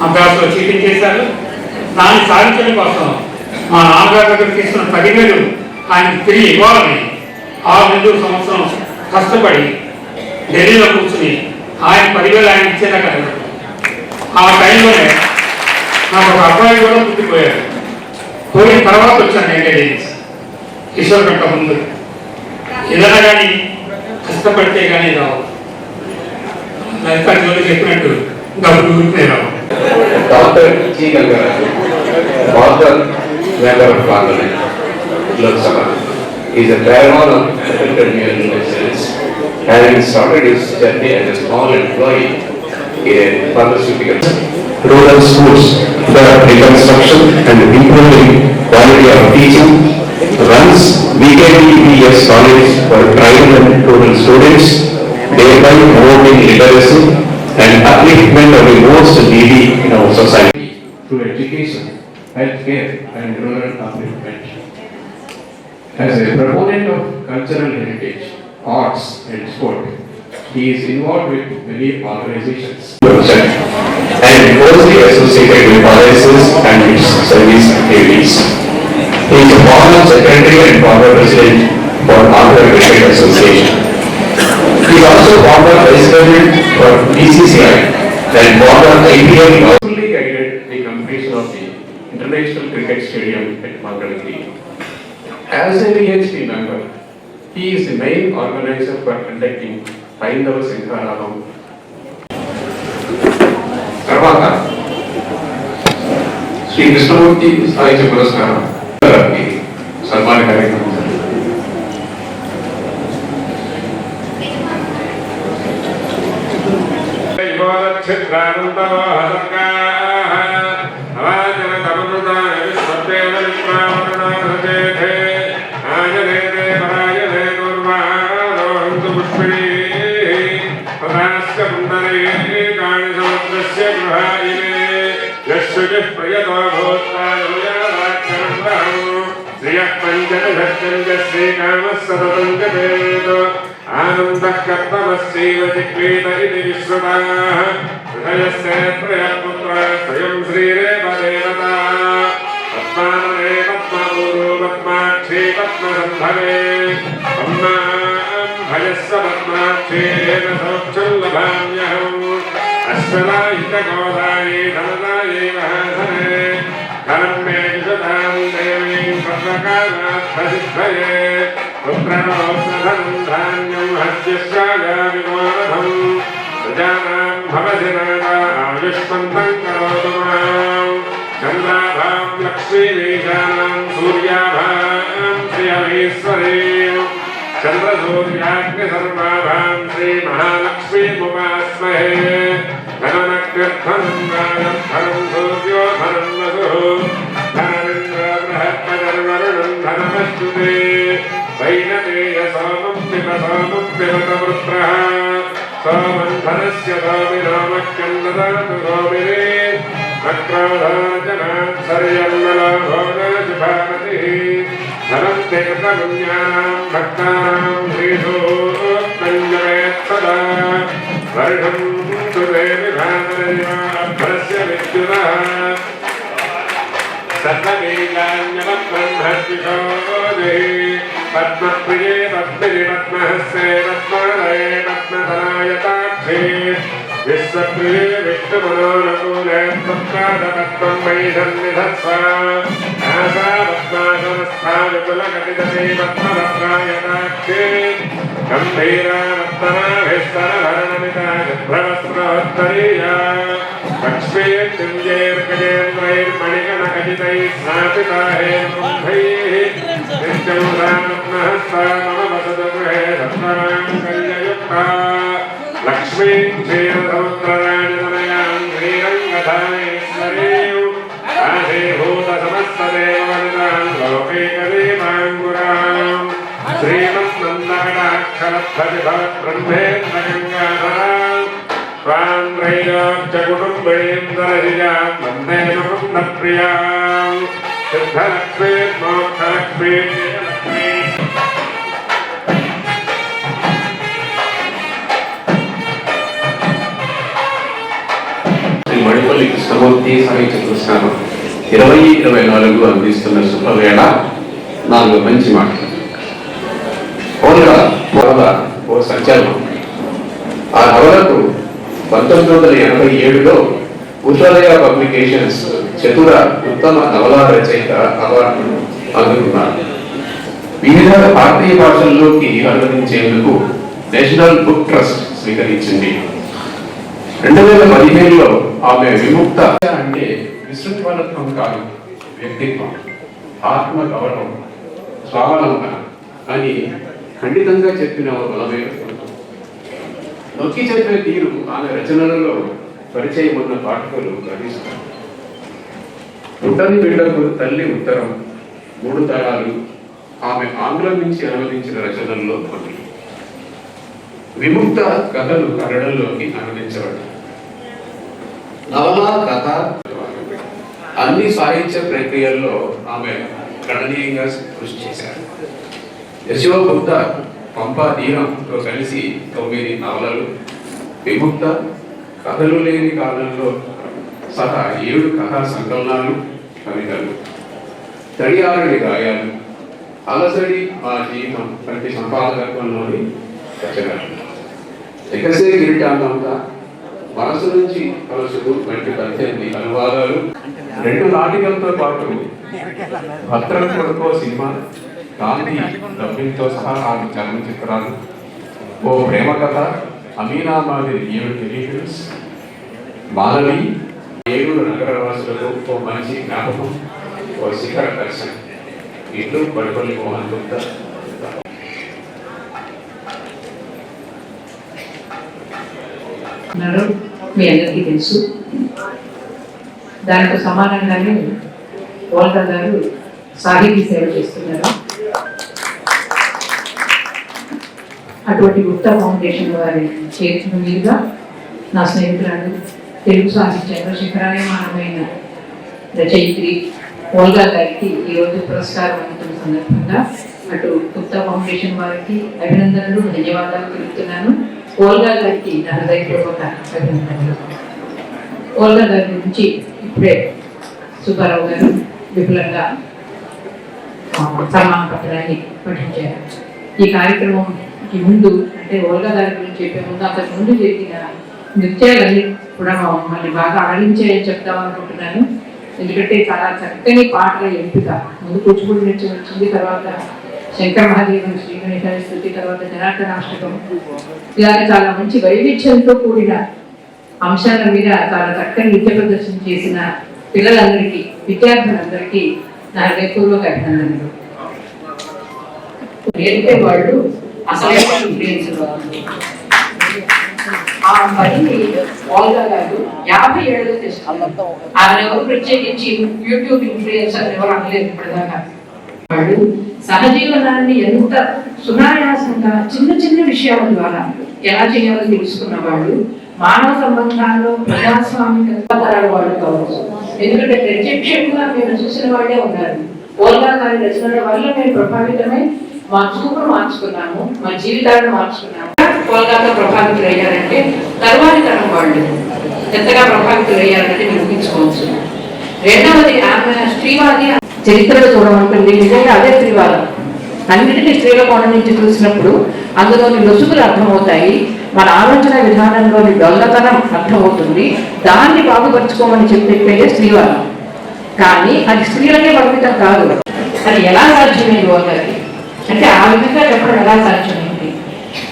అభ్యాసంలో చీటింగ్ చేశారు. దాన్ని సాధించడం కోసం మా నాన్నగారి దగ్గర తీసుకున్న 10,000 ఆయనకు తిరిగి ఇవ్వాలని 6 సంవత్సరం కష్టపడి ఢిల్లీలో కూర్చుని ఆయన 10,000 ఆయన ఇచ్చేదాకా ఆ టైంలోనే నాకు ఒక అబ్బాయి కూడా పుట్టిపోయారు. పోయిన తర్వాత వచ్చాను ఇంటెలిజెన్స్ కిషోర్ కంట ముందు. ఏదైనా కానీ కష్టపడితే కానీ రావు. లలిత జోలి చెప్పినట్టు డబ్బులు ఊరికే రావు. Dr. G. Gangaraj, author, member of Parliament, Lok Sabha, is a paramount of African Universities, having started his journey as a small employee in pharmaceutical. Rural schools for reconstruction and improving quality of teaching, runs VKTPS college for tribal and rural students, thereby promoting literacy and upliftment of the most needy in our society. Through education, healthcare and rural upliftment. As a proponent of cultural heritage, arts and sport, he is involved with many organizations. And closely associated with RSS and its service activities. He is a former secretary and former president for Andhra Cricket Association. He is also former vice president for BCCI and former IPL. Fully guided the completion of the International Cricket Stadium at Mangalagiri. As a VHP member, He is the main organizer for conducting Haindava Shankaravam. తర్వాత శ్రీ కృష్ణమూర్తి సాహిత్య పురస్కారం సన్మాన కార్యక్రమం आनन्दः कर्तमस्यैव जिग्वेद इति विश्रुताः हृदयस्य त्रयपुत्रः स्वयं श्रीरेवदेवता पद्मानने पद्मपूरो पद्माक्षी पद्मसम्भवे पद्माभयस्य पद्माक्षेन सौख्यं लभाम्यहम् अश्वदायितगोदाये धनदाये वहसने धनं मे विशतां देवीं सर्वकामार्थसिद्धये पुत्रनोऽधनं धान्यं हस्यश्राया विमोरधं प्रजानां भवति नागा आयुष्मन्तं करोतु मां चन्द्राभां लक्ष्मीमीशानां सूर्याभां श्रियमीश्वरीं चन्द्रसूर्याग्निसर्वाभां श्रीमहालक्ष्मीमुपास्महे धनमग्रधनं राजधनं सूर्योधनं वसुः धनमिन्द्रबृहत्पतिर्वरुणं धनमश्नुते वैनतेय सोमं पिबतवृत्रः सोमं धनस्य सोमिनामक्यं ददातु सोमिने अक्रोधाजनात्सर्यन्मलाभोगशुभामतिः धनं तीर्थपुण्यानां भक्तानां श्रीसूक्तञ्जवेत्सदा वर्षं सुरे विभातरयवाभ्रस्य विद्युतः सर्वबीजान्यवब्रह्मद्विषोदे पद्मप्रिये पद्मिनि पद्महस्ते पद्मालये पद्मधरायताक्षे विश्वप्रिये विष्णुमनोनुकूले त्वत्पादपद्मं मयि सन्निधत्स्व आसा पद्मासनस्था विपुलकटितटे पद्मभद्रायताक्षे गम्भीरा रत्नाभिस्तरभरणमिता शुभ्रवस्त्रोत्तरीया लक्ष्मीर्गजेन्द्रैर्मणिगणखचितैः स्नापिता हेमकुम्भैः नित्यं रत्नहस्ता मम वसतु गृहे रत्नाङ्गल्ययुक्ता लक्ष्मीं क्षीरसमुद्रराजतनयां श्रीरङ्गधामेश्वरीं आशीभूतसमस्तदेववनितां लोकैकदेवाङ्गुरां श्रीमन्मन्दकटाक्षरद्धतिभवद्ब्रह्मेन्द्रगङ्गाधरां त्वां त्रैलोक्यकुटुम्बीन्द्रहिजां वन्दे मुकुन्दप्रियां सिद्धलक्ष्मीर्मोक्षलक्ष्मीं जयलक्ष्मीं మడిపల్లి కృష్ణమూర్తి సాహిత్య పురస్కారం 2024 అందిస్తున్న శుభవేళ 4 మంచి మాటలు. ఓ సంచలనం. ఆ నవలకు 1987లో ఉషోదయ పబ్లికేషన్స్ చతుర ఉత్తమ నవలా రచయిత అవార్డును అందుకున్నారు. వివిధ భారతీయ భాషల్లోకి అనువదించేందుకు నేషనల్ బుక్ ట్రస్ట్ స్వీకరించింది. 2015లో ఆమె విముక్త అంటే విశృంఖలత్వం కాదు, వ్యక్తిత్వం, ఆత్మ గౌరవం, స్వావలంబన అని ఖండితంగా చెప్పిన ఒక బలమైన నొక్కి చెప్పే తీరు ఆమె రచనలలో పరిచయం ఉన్న పాఠకులు గ్రహిస్తారు. పుట్టని బిడ్డకు తల్లి ఉత్తరం, 3 తరాలు ఆమె ఆంగ్లం నుంచి అనువదించిన రచనల్లో కొన్ని. విముక్త కథలు కన్నడంలోకి అనువదించబడ్డాయి. నవల, కథ అన్ని సాహిత్య ప్రక్రియల్లో ఆమె గణనీయంగా కృషి చేశారు. యశోబుద్ధ, పంపా దీనంతో కలిసి 9 నవలలు, విముక్త, కథలు లేని కాలంలో సహా 7 కథా సంకలనాలు, కవితలు, తడియారని గాయాలు, అలసడి మా జీవితం వంటి సంపాదకత్వంలోని రచనలు, ఎకసే కిరీటాంతంతా, మనసు నుంచి కలుసుకు వంటి 18 అనువాదాలు, 2 నాటికలతో పాటు భద్రం కొడుకో సినిమా, గాంధీ డబ్బింగ్తో సహా 4 చలనచిత్రాలు, ఓ ప్రేమ కథ, అమీనా మాదిరి 7 టెలిఫిల్మ్స్, మాలవి 7 నగరవాసులకు ఓ మంచి జ్ఞాపకం, ఓ శిఖర దర్శనం. ఇట్లు బడిపల్లి మోహన్ గుప్తా. మీ అందరికీ తెలుసు. దానికి సమానంగానే ఓల్గా గారు సాహితీ సేవ చేస్తున్నారు. అటువంటి గుప్తా ఫౌండేషన్ వారి చేతుల మీదుగా నా స్నేహితురాలు తెలుగు సాహిత్యంలో శిఖరాయమానమైన రచయిత్రి ఓల్గా గారికి ఈరోజు పురస్కారం అందుతున్న సందర్భంగా అటు గుప్తా ఫౌండేషన్ వారికి అభినందనలు, ధన్యవాదాలు తెలుపుతున్నాను. ఓల్గా గారికి నా హృదయపూర్వక అభినందనలు. ఓల్గా గారి గురించి ఇప్పుడే సుబ్బారావు గారు విపులంగా సన్మాన పత్రాన్ని పఠించారు. ఈ కార్యక్రమంకి ముందు అంటే ఓల్గా గారి గురించి చెప్పే ముందు అంతకు ముందు చేసిన నృత్యాలన్నీ కూడా మమ్మల్ని బాగా ఆడించాయని చెప్తామనుకుంటున్నాను. ఎందుకంటే చాలా చక్కని పాటల ఎంపిక. ముందు కూచిపూడి నృత్యం వచ్చింది, తర్వాత శంకర మహాదేవన్, శ్రీ గణేశాయ స్తుతి, తర్వాత జనార్దనాష్టకం. ఇలాగే చాలా మంచి వైవిధ్యంతో కూడిన అంశాల మీద చాలా చక్కని నృత్య ప్రదర్శన చేసిన పిల్లలందరికీ, విద్యార్థులందరికీ నా హృదయపూర్వక అభినందనలు. నేర్పే వాళ్ళు అసలే ఇన్ఫ్లుయెన్సర్ ఆ పనిని ఓల్గా గారు 50 ఏళ్ళలో చేస్తున్నారు. ఆయన ఎవరు ప్రత్యేకించి యూట్యూబ్ ఇన్ఫ్లుయెన్సర్ ఎవరు అనలేదు ఇప్పటిదాకా. వాళ్ళు సహజీవనాన్ని ఎంత సునాయాసంగా చిన్న చిన్న విషయాల ద్వారా ఎలా చేయాలో తెలుసుకున్న వాళ్ళు, మానవ సంబంధాల్లో ప్రజాస్వామిక తరాల వాళ్ళు కావచ్చు. ఎందుకంటే ప్రత్యక్షంగా మేము చూసిన వాళ్ళే ఉన్నారు. ఓల్గా గారి రచనల వల్ల మేము ప్రభావితమై మా చూపును మార్చుకున్నాము, మా జీవితాలను మార్చుకున్నాము. ఓల్గాతో ప్రభావితులు అయ్యారంటే తరువాతి తరం వాళ్ళు ఎంతగా ప్రభావితులు అయ్యారంటే మీరు ఊహించుకోవచ్చు. రెండవది ఆమె స్త్రీవాది చరిత్రలో చూడమంటుంది. నిజంగా అదే స్త్రీవాదం. అన్నిటినీ స్త్రీల కోణం నుంచి చూసినప్పుడు అందులోని లొసుగులు అర్థమవుతాయి, మన ఆలోచన విధానంలోని దొంగతనం అర్థమవుతుంది. దాన్ని బాగుపరుచుకోమని చెప్పేదే స్త్రీవాదం. కానీ అది స్త్రీలకే పరిమితం కాదు. అది ఎలా సాధ్యమైంది ఓల్గాకి అంటే ఆ విధంగా చెప్పడం ఎలా సాధ్యమైంది?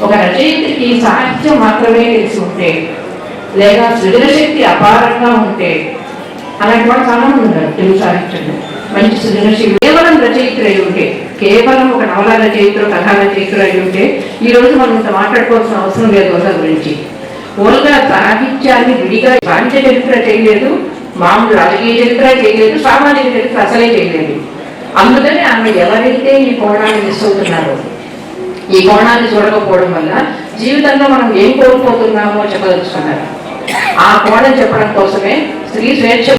ఒక రచయిత్రికి సాహిత్యం మాత్రమే తెలిసి ఉంటే, లేదా సృజనశక్తి అపారంగా ఉంటే, అలాంటి వాళ్ళు చాలా మంది ఉన్నారు తెలుగు సాహిత్యంలో. మంచి సృజనశీలి కేవలం రచయిత్రి అయి ఉంటే, కేవలం ఒక నవల రచయిత్ర, కథా రచయిత్ర అయి ఉంటే ఈ రోజు మనం ఇంత మాట్లాడుకోవాల్సిన అవసరం లేదు ఓల్గా గురించి. ఓల్గా సాహిత్యాన్ని విడిగా సాహిత్య చరిత్ర చేయలేదు, మామూలు రాజకీయ చరిత్ర చేయలేదు, సామాజిక చరిత్ర అసలే చేయలేదు. అందుకని ఆమె ఎవరైతే ఈ కోణాన్ని మిస్ అవుతున్నారో, ఈ కోణాన్ని చూడకపోవడం వల్ల జీవితంలో మనం ఏం కోల్పోతున్నామో చెప్పదలుచుకున్నారు. ఆ కోణం చెప్పడం కోసమే స్త్రీ స్వేచ్ఛ,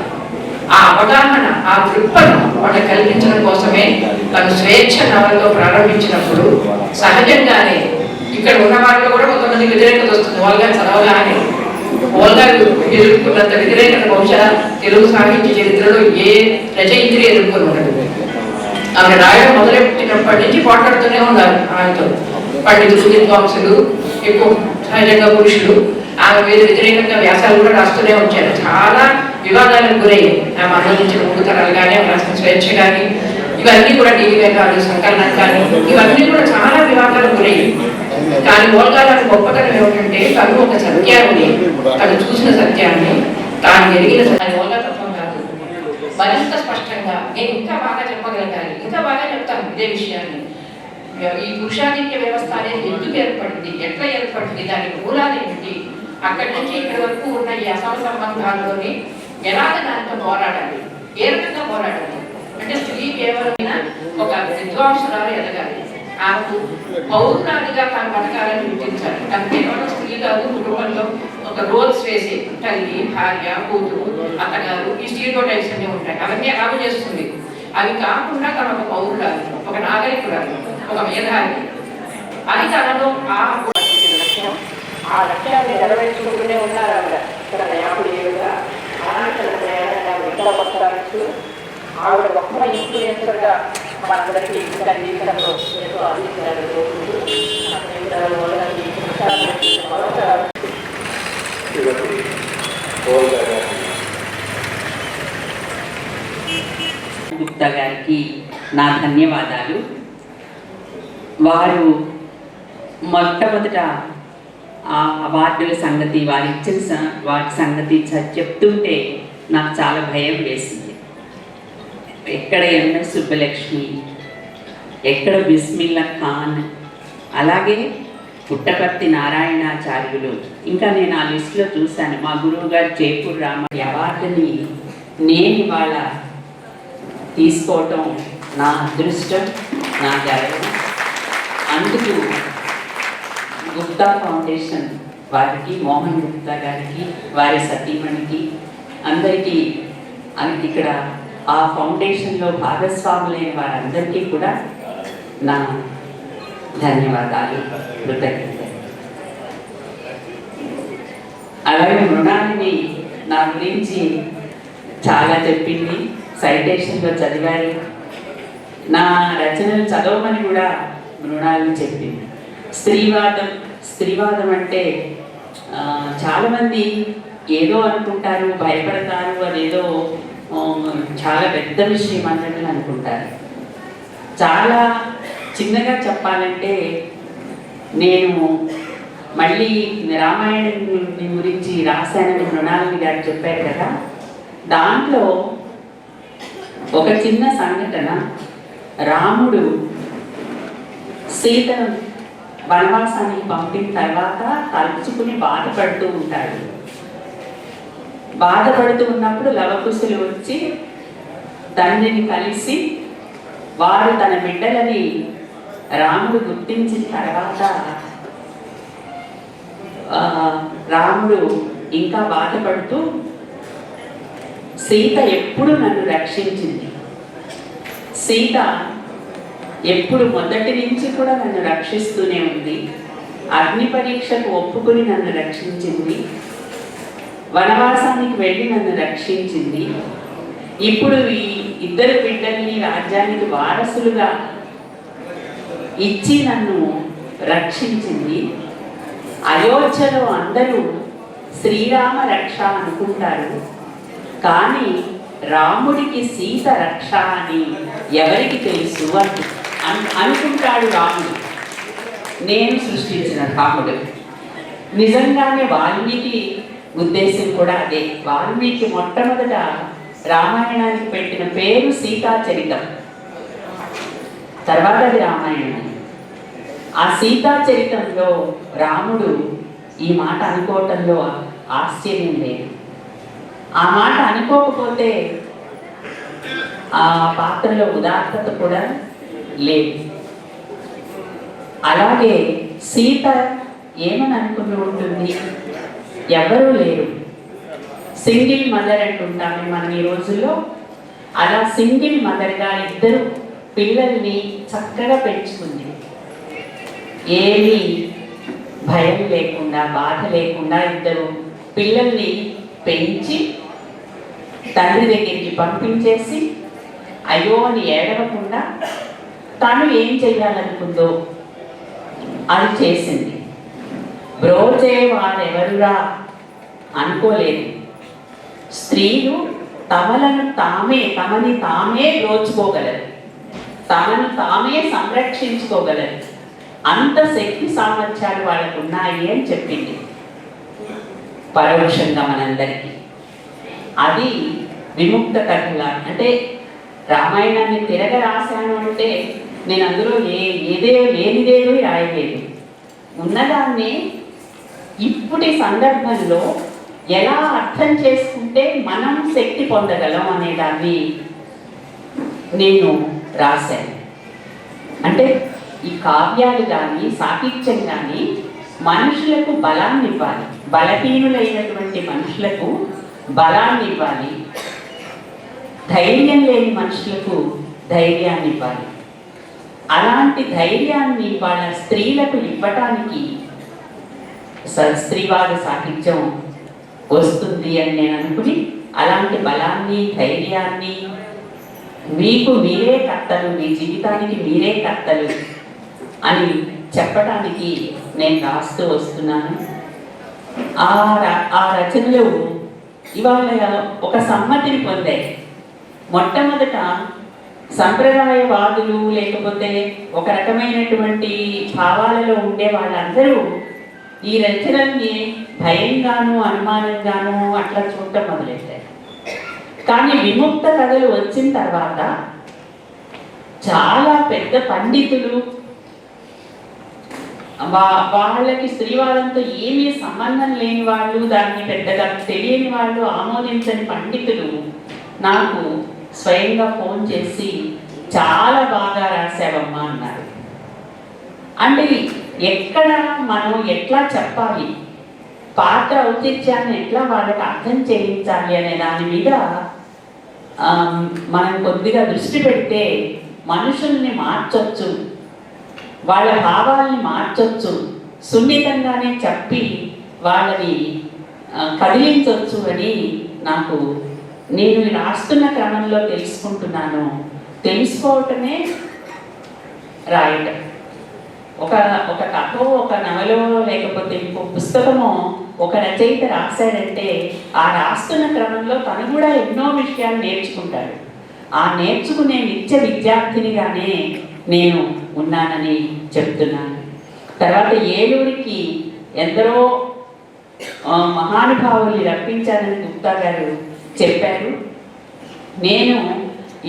ఆ అవగాహన, ఆ దృక్పథం వాళ్ళకి కల్పించడం కోసమే తను స్వేచ్ఛ నవలతో ప్రారంభించినప్పుడు సహజంగానే ఇక్కడ ఉన్న వాళ్ళలో కూడా కొంతమంది వ్యతిరేకత వస్తుంది. ఓల్గా చదవగానే ఓల్గా ఎదుర్కొన్నంత వ్యతిరేకత బహుశా తెలుగు సాహిత్య చరిత్రలో ఏ రచయిత్రి ఎదుర్కొని ఉండదు. ఆమె రాయడం మొదలెట్టినప్పటి నుంచి పోట్లాడుతూనే ఉన్నారు ఆమెతో. పండితులు, విద్వాంసులు, ఎక్కువ సహజంగా పురుషులు ఆమె మీద వ్యతిరేకంగా వ్యాసాలు కూడా రాస్తూనే వచ్చారు. చాలా వివాదాలకు గురయ్యాయి. ఆమె అందించిన 3 తరాలు కానీ, రాసిన స్వేచ్ఛ కానీ, ఇవన్నీ కూడా టీవీ వేగాలు, సంకలనం కానీ, ఇవన్నీ కూడా చాలా వివాదాలకు గురయ్యాయి. కానీ ఓల్గా గారి గొప్పతనం ఏమిటంటే తను ఒక సత్యాన్ని, తను చూసిన సత్యాన్ని, తాను ఎరిగిన సత్యాన్ని, ఓల్గా తత్వం కాదు, మరింత స్పష్టంగా నేను ఇంకా బాగా చెప్పగలగాలి, ఇంకా బాగా చెప్తాను ఇదే విషయాన్ని. ఈ పురుషాధిక్య వ్యవస్థ అనేది ఎందుకు ఏర్పడింది, ఎట్లా ఏర్పడింది, దాని మూలాలు ఏమిటి, అక్కడి నుంచి ఇక్కడి వరకు ఉన్న ఈ అసమ సంబంధాల్లోని ఎలాగ దాంతో పోరాడాలి, ఏ రకంగా పోరాడాలి అంటే స్త్రీ కేవలం ఒక విద్వాంసురాలు ఎదగాలి, ఆమెకు పౌరురాలిగా తాను బతకాలని గుర్తించాలి. తను కేవలం స్త్రీ కాదు, కుటుంబంలో ఒక రోల్స్ వేసి తల్లి, భార్య, కూతురు, అత్తగారు, ఈ స్టీరియోటైప్స్ అన్నీ ఉంటాయి. అవన్నీ అమలు చేస్తుంది. అవి కాకుండా తను ఒక పౌరురాలు, ఒక నాగరికురాలు, ఒక మేధావి. అది తనలో ఆ లక్ష్యాన్ని నెరవేర్చుకుంటూనే ఉన్నారు. ఆవిడ తన 50 ఏళ్ళుగా ఆవిడ గొప్ప ఇన్ఫ్లుయెన్సర్గా మనందరికీ ఇంకా జీవితంలో ఎంతో అందించారు. గుప్తా గారికి నా ధన్యవాదాలు. వారు మొట్టమొదట ఆ అవార్డుల సంగతి వారు ఇచ్చిన వాటి సంగతి చెప్తుంటే నాకు చాలా భయం వేసింది. ఎక్కడ ఎంఎస్ సుబ్బలక్ష్మి, ఎక్కడ బిస్మిల్లా ఖాన్, అలాగే పుట్టపర్తి నారాయణాచార్యులు, ఇంకా నేను ఆ లిస్టులో చూశాను మా గురువు గారు జైపూర్ రామ. అవార్డుని నేను ఇవాళ తీసుకోవటం నా అదృష్టం, నా గర్వం. అందుకు గుప్తా ఫౌండేషన్ వారికి, మోహన్ గుప్తా గారికి, వారి సతీమణికి, అందరికీ ఇక్కడ ఆ ఫౌండేషన్లో భాగస్వాములైన వారందరికీ కూడా నా ధన్యవాదాలు, కృతజ్ఞతలు. అలాగే మృణాలిని నా గురించి చాలా చెప్పింది, సైటేషన్లో చదివారు, నా రచనలు చదవమని కూడా మృణాలిని చెప్పింది. స్త్రీవాదం అంటే చాలామంది ఏదో అనుకుంటారు, భయపడతారు, అదేదో చాలా పెద్ద విషయం అన్నట్లు అనుకుంటారు. చాలా చిన్నగా చెప్పాలంటే, నేను మళ్ళీ రామాయణం గురించి రాశానని మృణాలిని గారు చెప్పారు కదా, దాంట్లో ఒక చిన్న సంఘటన, రాముడు సీతను వనవాసానికి పంపిన తర్వాత తలుచుకుని బాధపడుతూ ఉంటాడు. బాధపడుతూ ఉన్నప్పుడు లవకుశులు వచ్చి తండ్రిని కలిసి, వారు తన బిడ్డలని రాముడు గుర్తించిన తర్వాత రాముడు ఇంకా బాధపడుతూ, సీత ఎప్పుడు నన్ను రక్షించింది, సీత ఎప్పుడు మొదటి నుంచి కూడా నన్ను రక్షిస్తూనే ఉంది, అగ్ని పరీక్షకు ఒప్పుకుని నన్ను రక్షించింది, వనవాసానికి వెళ్ళి నన్ను రక్షించింది, ఇప్పుడు ఈ ఇద్దరు బిడ్డల్ని రాజ్యానికి వారసులుగా ఇచ్చి నన్ను రక్షించింది. అయోధ్యలో అందరూ శ్రీరామ రక్ష అనుకుంటారు, కానీ రాముడికి సీత రక్ష అని ఎవరికి తెలుసు అనుకుంటాడు రాముడు. నేను సృష్టించిన రాముడు. నిజంగానే వాల్మీకి ఉద్దేశం కూడా అదే. వాల్మీకి మొట్టమొదట రామాయణానికి పెట్టిన పేరు సీతాచరితం, తర్వాత అది రామాయణం. ఆ సీతాచరితంలో రాముడు ఈ మాట అనుకోవటంలో ఆశ్చర్యం లేదు. ఆ మాట అనుకోకపోతే ఆ పాత్రలో ఉదాత్తత కూడా లేదు. అలాగే సీత ఏమని అనుకుని ఉంటుంది, ఎవరూ లేరు, సింగిల్ మదర్ అంటుంటామే మనం ఈ రోజుల్లో. అలా సింగిల్ మదర్గా ఇద్దరు పిల్లల్ని చక్కగా పెంచుకుంది. ఏమీ భయం లేకుండా, బాధ లేకుండా ఇద్దరు పిల్లల్ని పెంచి తండ్రి దగ్గరికి పంపించేసి, అయ్యో అని ఏడవకుండా తను ఏం చెయ్యాలనుకుందో అది చేసింది. బ్రోచే వారెవరురా అనుకోలేదు. స్త్రీలు తమని తామే బ్రోచుకోగలరు, తమను తామే సంరక్షించుకోగలరు, అంత శక్తి సామర్థ్యాలు వాళ్ళకు ఉన్నాయి అని చెప్పింది పరోక్షంగా మనందరికీ. అది విముక్త కథలా. అంటే రామాయణాన్ని తిరగ రాశాను అంటే నేను అందులో లేనిదేవి రాయలేదు, ఉన్నదాన్ని ఇప్పటి సందర్భంలో ఎలా అర్థం చేసుకుంటే మనం శక్తి పొందగలం అనేదాన్ని నేను రాశాను. అంటే ఈ కావ్యాలు కానీ సాహిత్యం కానీ మనుషులకు బలాన్ని ఇవ్వాలి, బలహీనులైనటువంటి మనుషులకు బలాన్ని ఇవ్వాలి, ధైర్యం లేని మనుషులకు ధైర్యాన్ని ఇవ్వాలి. అలాంటి ధైర్యాన్ని వాళ్ళ స్త్రీలకు ఇవ్వటానికి స్త్రీవాద సాహిత్యం వస్తుంది అని నేను అనుకుని, అలాంటి బలాన్ని ధైర్యాన్ని, మీకు మీరే కర్తలు, మీ జీవితానికి మీరే కర్తలు అని చెప్పటానికి నేను రాస్తూ వస్తున్నాను. ఆ రచనలు ఇవాళ ఒక సమ్మతిని పొందాయి. మొట్టమొదట సంప్రదాయవాదులు లేకపోతే ఒక రకమైనటువంటి భావాలలో ఉండే వాళ్ళందరూ ఈ రచనల్ని భయంగాను అనుమానంగాను అట్లా చూడటం మొదలెట్టారు. కానీ విముక్త కథలు వచ్చిన తర్వాత చాలా పెద్ద పండితులు, వాళ్ళకి స్త్రీవాదంతో ఏమీ సంబంధం లేని వాళ్ళు, దాన్ని పెద్దగా తెలియని వాళ్ళు, ఆమోదించని పండితులు నాకు స్వయంగా ఫోన్ చేసి చాలా బాగా రాశావమ్మా అన్నారు. అంటే ఎక్కడ మనం ఎట్లా చెప్పాలి, పాత్ర ఔచిత్యాన్ని ఎట్లా వాళ్ళకి అర్థం చేయించాలి అనే దాని మీద మనం కొద్దిగా దృష్టి పెడితే మనుషుల్ని మార్చొచ్చు, వాళ్ళ భావాల్ని మార్చొచ్చు, సున్నితంగానే చెప్పి వాళ్ళని కదిలించవచ్చు అని నాకు నేను రాస్తున్న క్రమంలో తెలుసుకుంటున్నాను. తెలుసుకోవటమే రాయటం. ఒక కథో ఒక నవలో లేకపోతే ఇంకో పుస్తకమో ఒక రచయిత రాశాడంటే ఆ రాస్తున్న క్రమంలో తను కూడా ఎన్నో విషయాలు నేర్చుకుంటాడు. ఆ నేర్చుకునే నిత్య విద్యార్థినిగానే నేను ఉన్నానని చెప్తున్నాను. తర్వాత ఏలూరికి ఎందరో మహానుభావుల్ని రప్పించానని గుప్తా గారు చెప్పారు. నేను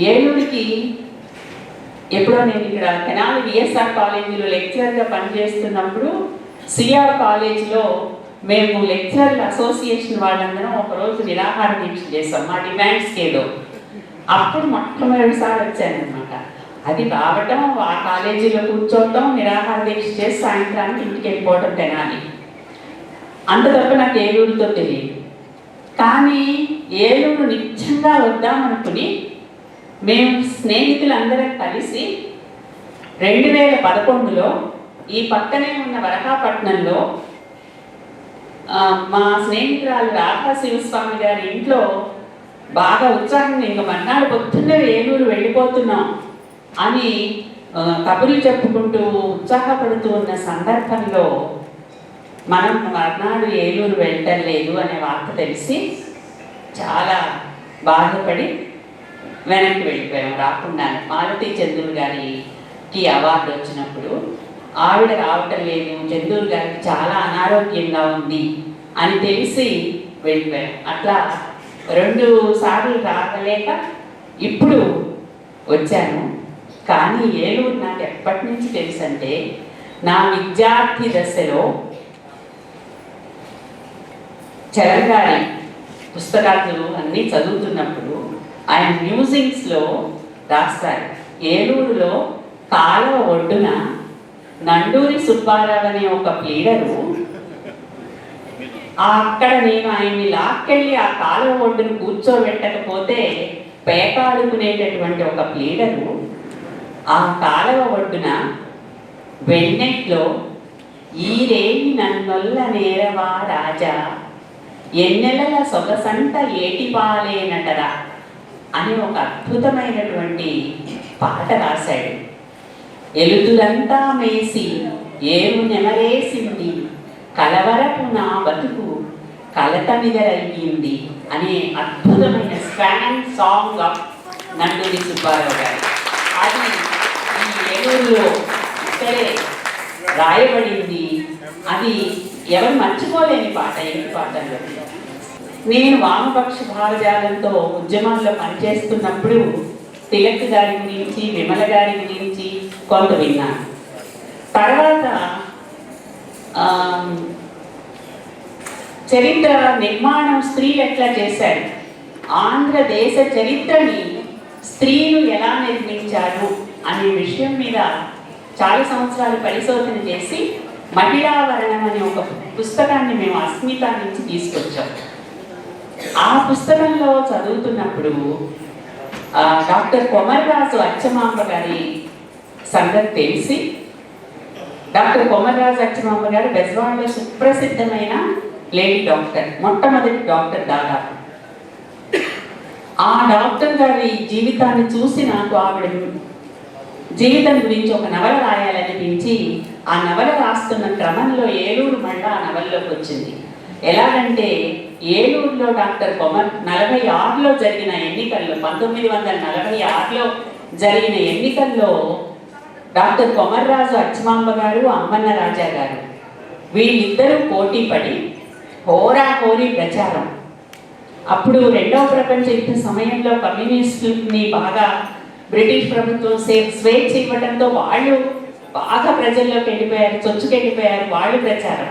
ఏలూరికి ఎప్పుడో నేను ఇక్కడ తెనాలి విఎస్ఆర్ కాలేజీలో లెక్చరర్గా పనిచేస్తున్నప్పుడు సిఆర్ కాలేజీలో మేము లెక్చరర్ల అసోసియేషన్ వాళ్ళందరం ఒకరోజు నిరాహార దీక్ష చేసాం మా డిమాండ్స్కి ఏదో. అప్పుడు మొట్టమొదటిసారి వచ్చానమాట. అది రావటం, ఆ కాలేజీలో కూర్చోవటం, నిరాహార దీక్ష చేసి సాయంత్రానికి ఇంటికి వెళ్ళిపోవటం తెనాలి. అంత తప్ప నాకు ఏలూరుతో తెలియదు. కానీ ఏలూరు నిజంగా వద్దామనుకుని మేము స్నేహితులందరం కలిసి 2011లో ఈ పక్కనే ఉన్న వరహాపట్నంలో మా స్నేహితురాలు రాధా శివస్వామి గారి ఇంట్లో బాగా ఉత్సాహంగా ఇంకా మర్నాడు పొద్దున్నే ఏలూరు వెళ్ళిపోతున్నాం అని కబుర్లు చెప్పుకుంటూ ఉత్సాహపడుతూ ఉన్న సందర్భంలో మనం మర్నాడు ఏలూరు వెళ్ళటం లేదు అనే వార్త తెలిసి చాలా బాధపడి వెనక్కి వెళ్ళిపోయాం రాకుండా. మాలతి చందూర్ గారికి అవార్డు వచ్చినప్పుడు ఆవిడ రావటం లేదు, చందూర్ గారికి చాలా అనారోగ్యంగా ఉంది అని తెలిసి వెళ్ళిపోయాం. అట్లా 2 సార్లు రాగలేక ఇప్పుడు వచ్చాను. కానీ ఏలూరు నాకు ఎప్పటి నుంచి తెలుసు అంటే నా విద్యార్థి దశలో చరణ్ గారి పుస్తకాలు అన్నీ చదువుతున్నప్పుడు ఆయన మ్యూజియంస్లో రాస్తారు, ఏలూరులో కాలువ ఒడ్డున నండూరి సుబ్బారావు అనే ఒక ప్లీడరు, అక్కడ నేను ఆయన్ని లాక్కెళ్ళి ఆ కాలువ ఒడ్డును కూర్చోబెట్టకపోతే పేకాడుకునేటటువంటి ఒక ప్లీడరు ఆ కాలువ ఒడ్డున వెన్నెట్లో ఈ రేయి నన్నొల్ల నేరవా రాజా ఎన్నెలల సొగసంత ఏటిపాలేనటరా అని ఒక అద్భుతమైనటువంటి పాట రాశాడు. ఎలుతులంతా మేసి ఏరు నెమరేసింది కలవరపు నా బతుకు కలత నిదరయ్యింది అనే అద్భుతమైన span song of Nanduri Subbarao గారు. అది ఈ ఏలూరులో ఇక్కడే రాయబడింది. అది ఎవరు మర్చిపోలేని పాట. ఈ పాటలో నేను వామపక్ష భావజాలంతో ఉద్యమాల్లో పనిచేస్తున్నప్పుడు తిలక్ గారి గురించి, విమల గారి గురించి కొంత విన్నాను. తర్వాత చరిత్ర నిర్మాణం స్త్రీలు ఎట్లా చేశారు, ఆంధ్రదేశ చరిత్రని స్త్రీలు ఎలా నిర్మించారు అనే విషయం మీద చాలా సంవత్సరాలు పరిశోధన చేసి మహిళావరణం అనే ఒక పుస్తకాన్ని మేము అస్మిత నుంచి తీసుకొచ్చాం. ఆ పుస్తకంలో చదువుతున్నప్పుడు డాక్టర్ కొమర్రాజు అచ్చమాంబ గారి సంగతి తెలిసి, డాక్టర్ కొమర్రాజు అచ్చమాంబ గారు బెజవాడలో సుప్రసిద్ధమైన లేడీ డాక్టర్, మొట్టమొదటి డాక్టర్ దాదాపు. ఆ డాక్టర్ గారి జీవితాన్ని చూసి నాకు ఆవిడ జీవితం గురించి ఒక నవల రాయాలనిపించి ఆ నవల రాస్తున్న క్రమంలో ఏలూరు మళ్ళా ఆ నవల్లోకి వచ్చింది. ఎలాగంటే ఏలూరులో డాక్టర్ కొమర్ 46లో జరిగిన ఎన్నికల్లో 1946లో జరిగిన ఎన్నికల్లో డాక్టర్ కొమర్రాజు అచ్చమాంబ గారు, అమ్మన్న రాజా గారు వీళ్ళిద్దరూ పోటీ పడి హోరాహోరీ ప్రచారం. అప్పుడు రెండవ ప్రపంచ యుద్ధ సమయంలో కమ్యూనిస్టుని బాగా బ్రిటిష్ ప్రభుత్వం స్వేచ్ఛ ఇవ్వడంతో వాళ్ళు బాగా ప్రజల్లోకి వెళ్ళిపోయారు, చొచ్చుకెళ్ళిపోయారు వాళ్ళు ప్రచారం.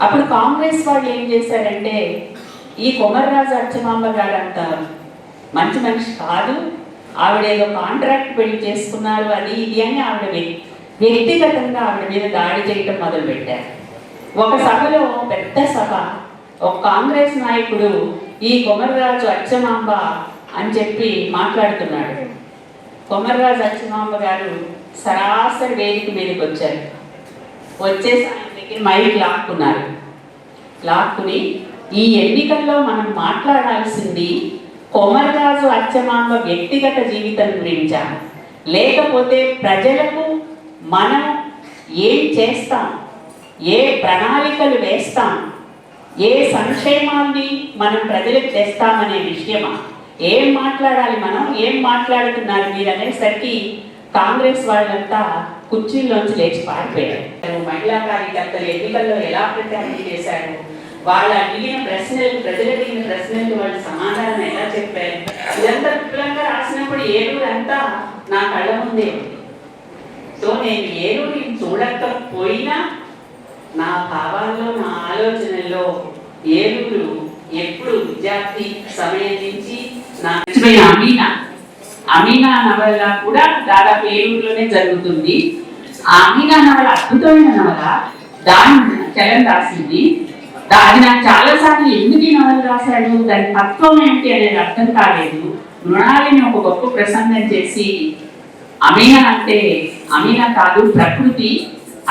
అప్పుడు కాంగ్రెస్ వాళ్ళు ఏం చేశారంటే, ఈ కొమర్రాజు అచ్చమాంబ గారు అంత మంచి మనిషి కాదు, ఆవిడ ఏదో కాంట్రాక్ట్ పెళ్లి చేసుకున్నారు అది ఇది అని ఆవిడ వ్యక్తిగతంగా ఆవిడ మీద దాడి చేయటం మొదలుపెట్టారు. ఒక సభలో, పెద్ద సభ, ఒక కాంగ్రెస్ నాయకుడు ఈ కొమర్రాజు అచ్చమాంబ అని చెప్పి మాట్లాడుతున్నాడు. కొమర్రాజు అచ్చమాంబ గారు సరాసరి వేదిక మీదకి వచ్చారు. వచ్చేసి ఆయన దగ్గర మైక్ లాక్కుని ఈ ఎన్నికల్లో మనం మాట్లాడాల్సింది కొమర్రాజు అచ్చమాంబ వ్యక్తిగత జీవితం గురించా, లేకపోతే ప్రజలకు మనం ఏం చేస్తాం, ఏ ప్రణాళికలు వేస్తాం, ఏ సంక్షేమాన్ని మనం ప్రజలకు తెస్తామనే విషయమా, ఏం మాట్లాడాలి, మనం ఏం మాట్లాడుతున్నారు మీరు అనేసరికి కాంగ్రెస్ వాళ్ళంతా కుర్చీల్లోంచి లేచి పారిపోయారు. మహిళా కార్యకర్తలు ఎన్నికల్లో ఎలా ప్రచారం చేశారు, వాళ్ళ అడిగిన ప్రశ్నలకు, ప్రజలు అడిగిన ప్రశ్నలకు వాళ్ళు సమాధానం ఎలా చెప్పారు, ఇదంతా విపులంగా రాసినప్పుడు ఏలూరు అంతా నా కళ్ళ ముందే ఉంది. సో నేను ఏలూరు చూడకపోయినా నా భావాల్లో, నా ఆలోచనల్లో ఏలూరు ఎప్పుడు విద్యార్థి సమయం నుంచి నా అమీనా నవల కూడా దాదాపు ఏలూరులోనే జరుగుతుంది. ఆ అమీనా నవల అద్భుతమైన నవల, దాని చరణ్ రాసింది. అది నాకు చాలాసార్లు ఎందుకు ఈ నవల రాశాడు, దాని తత్వం ఏంటి అనేది అర్థం కాలేదు. మృణాలిని ఒక గొప్ప ప్రసంగం చేసి అమీనా అంటే అమీనా కాదు ప్రకృతి,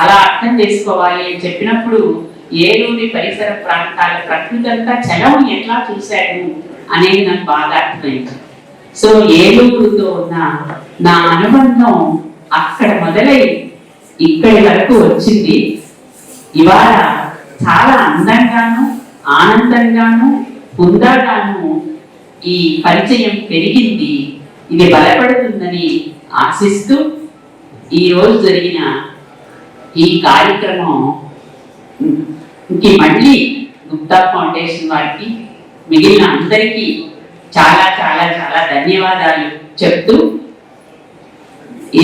అలా అర్థం చేసుకోవాలి అని చెప్పినప్పుడు ఏలూరి పరిసర ప్రాంతాల ప్రకృతి అంతా చలవుని ఎట్లా చూశాడు అనేది నాకు బాగా అర్థమైంది. సో ఏలూరుతో ఉన్న నా అనుబంధం అక్కడ మొదలై ఇక్కడి వరకు వచ్చింది. ఇవాళ చాలా అందంగాను, ఆనందంగాను, హుందాగాను ఈ పరిచయం పెరిగింది. ఇది బలపడుతుందని ఆశిస్తూ ఈ రోజు జరిగిన ఈ కార్యక్రమం మళ్ళీ గుప్తా ఫౌండేషన్ వారికి, మిగిలిన అందరికీ చాలా చాలా చాలా ధన్యవాదాలు చెప్తూ,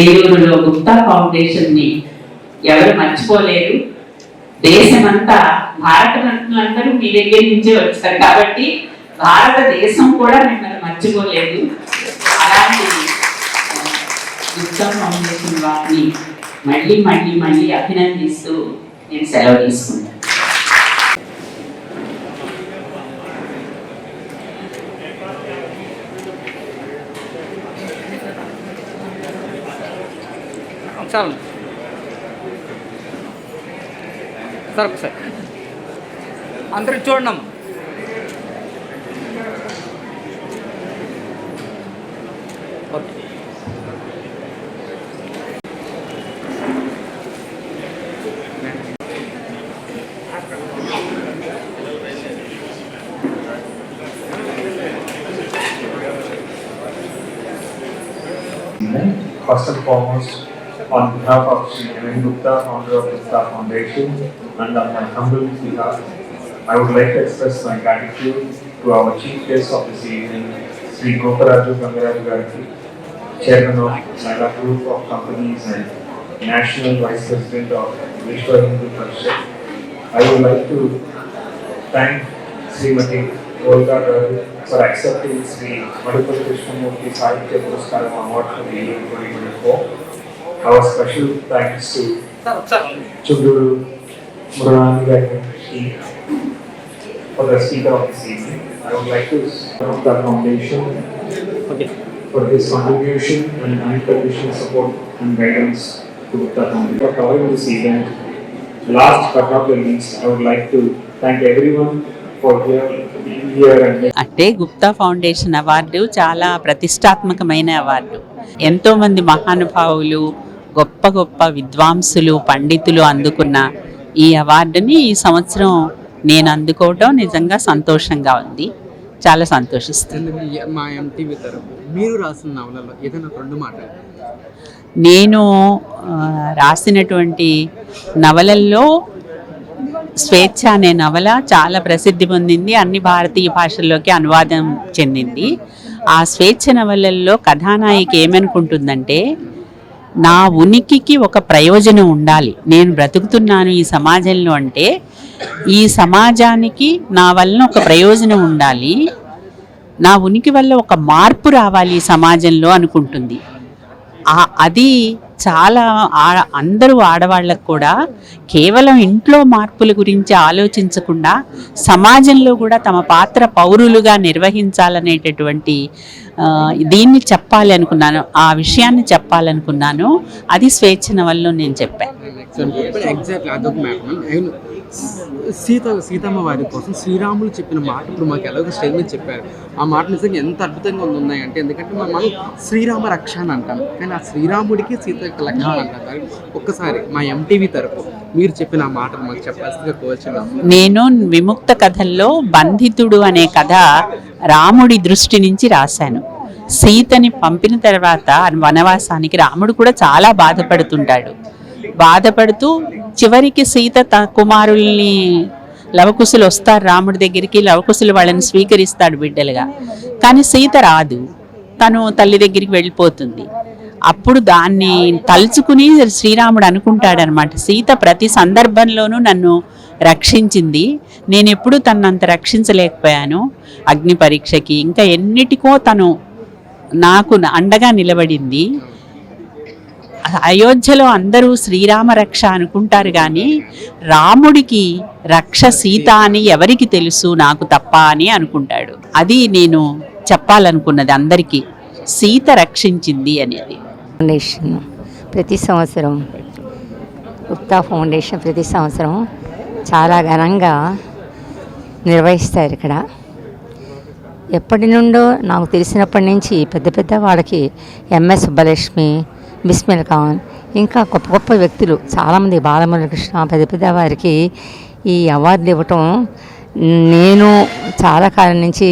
ఏలూరులో గుప్తా ఫౌండేషన్ ని ఎవరు మర్చిపోలేరు. దేశమంతా, భారత రత్నులందరూ మీ దగ్గర నుంచే వచ్చారు కాబట్టి భారతదేశం కూడా మిమ్మల్ని మర్చిపోలేదు. అలాంటి గుప్తా ఫౌండేషన్ వారిని మళ్ళీ మళ్ళీ మళ్ళీ అభినందిస్తూ నేను సెలవు తీసుకుంటాను. చాలు సార్, ఒకసారి అందరూ చూడండి. Okay. First and foremost, on behalf of Sri Naveen Gupta, founder of Gupta Foundation, and on my humble behalf, I would like to express my gratitude to our chief guest of this evening, Sri Goparaju Gangaraju Garki, Chairman of Mela Group of Companies and National Vice President of Vishwa Hindu Parishad. I would like to thank Srimati Olga Garu for accepting Sri Madhupati Krishnamurti Sahitya Puruskaram Award for the year 2024. Our special thanks to Chunduru Murali for the speaker of this evening. I would like to thank the foundation for his contribution and unconditional support and guidance to the foundation. For covering this event, last but not the least, I would like to thank everyone for being here and అంటే Gupta foundation award చాలా ప్రతిష్టాత్మకమైన award. ఎంతోమంది మహానుభావులు, గొప్ప గొప్ప విద్వాంసులు, పండితులు అందుకున్న ఈ అవార్డుని ఈ సంవత్సరం నేను అందుకోవటం నిజంగా సంతోషంగా ఉంది. చాలా సంతోషిస్తాను. మా ఎంటీవీ తరపు మీరు రాసిన నవలలో ఏదైనా 2 మాటలు. నేను రాసినటువంటి నవలల్లో స్వేచ్ఛ అనే నవల చాలా ప్రసిద్ధి పొందింది, అన్ని భారతీయ భాషల్లోకి అనువాదం చెందింది. ఆ స్వేచ్ఛ నవలల్లో కథానాయిక ఏమనుకుంటుందంటే, నా ఉనికికి ఒక ప్రయోజనం ఉండాలి, నేను బ్రతుకుతున్నాను ఈ సమాజంలో అంటే ఈ సమాజానికి నా వలన ఒక ప్రయోజనం ఉండాలి, నా ఉనికి వల్ల ఒక మార్పు రావాలి ఈ సమాజంలో అనుకుంటుంది. అది చాలా అందరూ ఆడవాళ్ళకు కూడా కేవలం ఇంట్లో మార్పుల గురించి ఆలోచించకుండా సమాజంలో కూడా తమ పాత్ర పౌరులుగా నిర్వహించాలనేటటువంటి దీన్ని చెప్పాలి అనుకున్నాను, ఆ విషయాన్ని చెప్పాలనుకున్నాను. అది స్వేచ్ఛ నవల్లో నేను చెప్పాను. ఎగ్జాక్ట్లీ అదొక మ్యాటర్. సీతమ్మ వారి కోసం శ్రీరాములు చెప్పిన మాట ఇప్పుడు మాకు ఎలాగో స్టేజ్ మీద చెప్పారు. ఆ మాట నిజంగా ఎంత అద్భుతంగా ఉన్నాయంటే, ఎందుకంటే మనం శ్రీరామ రక్ష అని అంటాం, కానీ ఆ శ్రీరాముడికి సీత యొక్క లక్షణం అంటారు. ఒక్కసారి మా ఎంటీవీ తరపు మీరు చెప్పిన ఆ మాట మాకు చెప్పాల్సిందిగా కోరుచున్నాం. నేను విముక్త కథల్లో బంధితుడు అనే కథ రాముడి దృష్టి నుంచి రాశాను. సీతని పంపిన తర్వాత వనవాసానికి రాముడు కూడా చాలా బాధపడుతూ చివరికి సీత కుమారుల్ని లవకుశులు వస్తారు రాముడి దగ్గరికి, లవకుశులు వాళ్ళని స్వీకరిస్తాడు బిడ్డలుగా, కానీ సీత రాదు, తను తల్లి దగ్గరికి వెళ్ళిపోతుంది. అప్పుడు దాన్ని తలుచుకుని శ్రీరాముడు అనుకుంటాడనమాట, సీత ప్రతి సందర్భంలోనూ నన్ను రక్షించింది, నేను ఎప్పుడు తనంత రక్షించలేకపోయాను, అగ్ని పరీక్షకి ఇంకా ఎన్నిటికో తను నాకు అండగా నిలబడింది. అయోధ్యలో అందరూ శ్రీరామ రక్ష అనుకుంటారు, కానీ రాముడికి రక్ష సీత అని ఎవరికి తెలుసు, నాకు తప్ప అని అనుకుంటాడు. అది నేను చెప్పాలనుకున్నది అందరికీ, సీత రక్షించింది అనేది. ఫౌండేషన్ ప్రతి సంవత్సరం గుప్తా ఫౌండేషన్ ప్రతి సంవత్సరం చాలా ఘనంగా నిర్వహిస్తారు ఇక్కడ. ఎప్పటి నుండో నాకు తెలిసినప్పటి నుంచి పెద్ద వాళ్ళకి ఎంఎస్ సుబ్బలక్ష్మి, బిస్మిల్ ఖాన్, ఇంకా గొప్ప గొప్ప వ్యక్తులు చాలామంది, బాలమురళీకృష్ణ, పెద్ద వారికి ఈ అవార్డులు ఇవ్వటం నేను చాలా కాలం నుంచి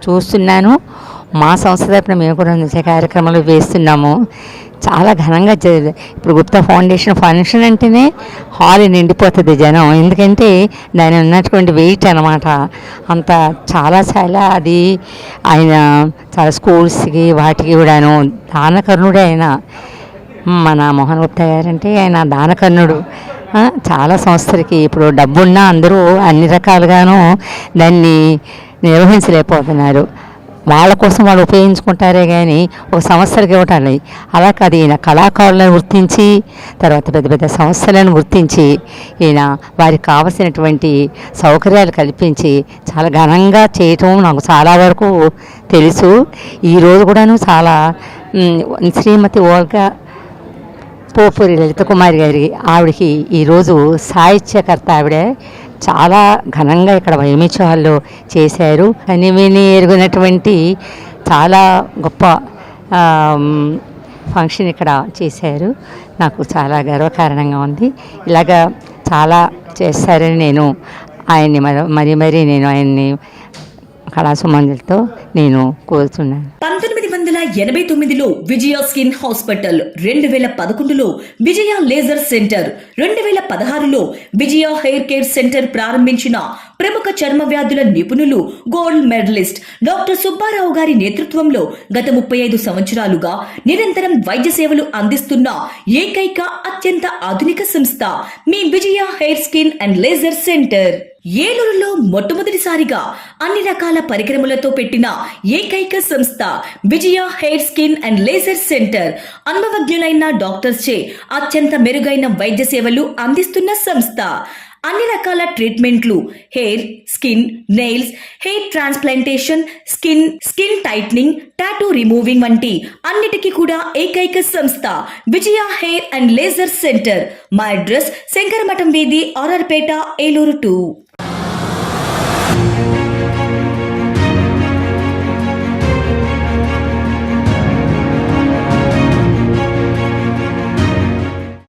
చూస్తున్నాను. మా సంస్థ తరపున మేము కూడా నృత్య కార్యక్రమాలు వేస్తున్నాము. చాలా ఘనంగా ఇప్పుడు గుప్తా ఫౌండేషన్ ఫంక్షన్ అంటేనే హాల్ నిండిపోతుంది జనం, ఎందుకంటే దాని ఉన్నటువంటి వెయిట్ అనమాట అంత చాలా అది. ఆయన చాలా స్కూల్స్కి వాటికి కూడాను దానకర్ణుడే. ఆయన మన మోహన్ గుప్తా గారంటే ఆయన దానకర్ణుడు. చాలా సంస్థలకి ఇప్పుడు డబ్బున్నా అందరూ అన్ని రకాలుగాను దాన్ని నిర్వహించలేకపోతున్నారు. వాళ్ళ కోసం వాళ్ళు ఉపయోగించుకుంటారే కానీ ఒక సంస్థలకు ఇవ్వటాలి అలా కాదు. ఈయన కళాకారులను గుర్తించి తర్వాత పెద్ద సంస్థలను గుర్తించి ఈయన వారికి కావలసినటువంటి సౌకర్యాలు కల్పించి చాలా ఘనంగా చేయటం నాకు చాలా వరకు తెలుసు. ఈరోజు కూడాను చాలా శ్రీమతి ఓల్గా పోపూరి లలిత కుమారి గారి ఆవిడకి ఈరోజు సాహిత్యకర్త ఆవిడే చాలా ఘనంగా ఇక్కడ వైమిచ హాల్లో చేశారు. కనివిని ఎరుగునటువంటి చాలా గొప్ప ఫంక్షన్ ఇక్కడ చేశారు. నాకు చాలా గర్వకారణంగా ఉంది. ఇలాగా చాలా చేస్తారని నేను ఆయన్ని మరీ నేను ఆయన్ని కళాసుమంజలతో నేను కోరుతున్నాను. 1989లో విజయ స్కిన్ హాస్పిటల్, 2011లో విజయ లేజర్ సెంటర్, 2016లో విజయ హెయిర్ కేర్ సెంటర్ ప్రారంభించిన ప్రముఖ చర్మ వ్యాధుల నిపుణులు, గోల్డ్ మెడలిస్ట్ డాక్టర్ సుబ్బారావు గారి నేతృత్వంలో గత 35 సంవత్సరాలుగా నిరంతరం వైద్య సేవలు అందిస్తున్న ఏకైక అత్యంత ఆధునిక సంస్థ మీ Vijaya hair skin and laser centre. ఏలూరులో మొట్టమొదటిసారిగా అన్ని రకాల పరికరములతో పెట్టిన ఏకైక సంస్థ Vijaya hair skin and laser centre. అనుభవజ్ఞులైన డాక్టర్స్ చే అత్యంత మెరుగైన వైద్య సేవలు అందిస్తున్న సంస్థ. అన్ని రకాల ట్రీట్మెంట్లు, hair, skin, nails, hair transplantation, skin tightening, tattoo removing వంటి అన్నిటికీ కూడా ఏకైక సంస్థ Vijaya hair and laser centre. మా అడ్రస్ శంకరమఠం వీధి, ఆర్ఆర్పేట, ఏలూరు 2.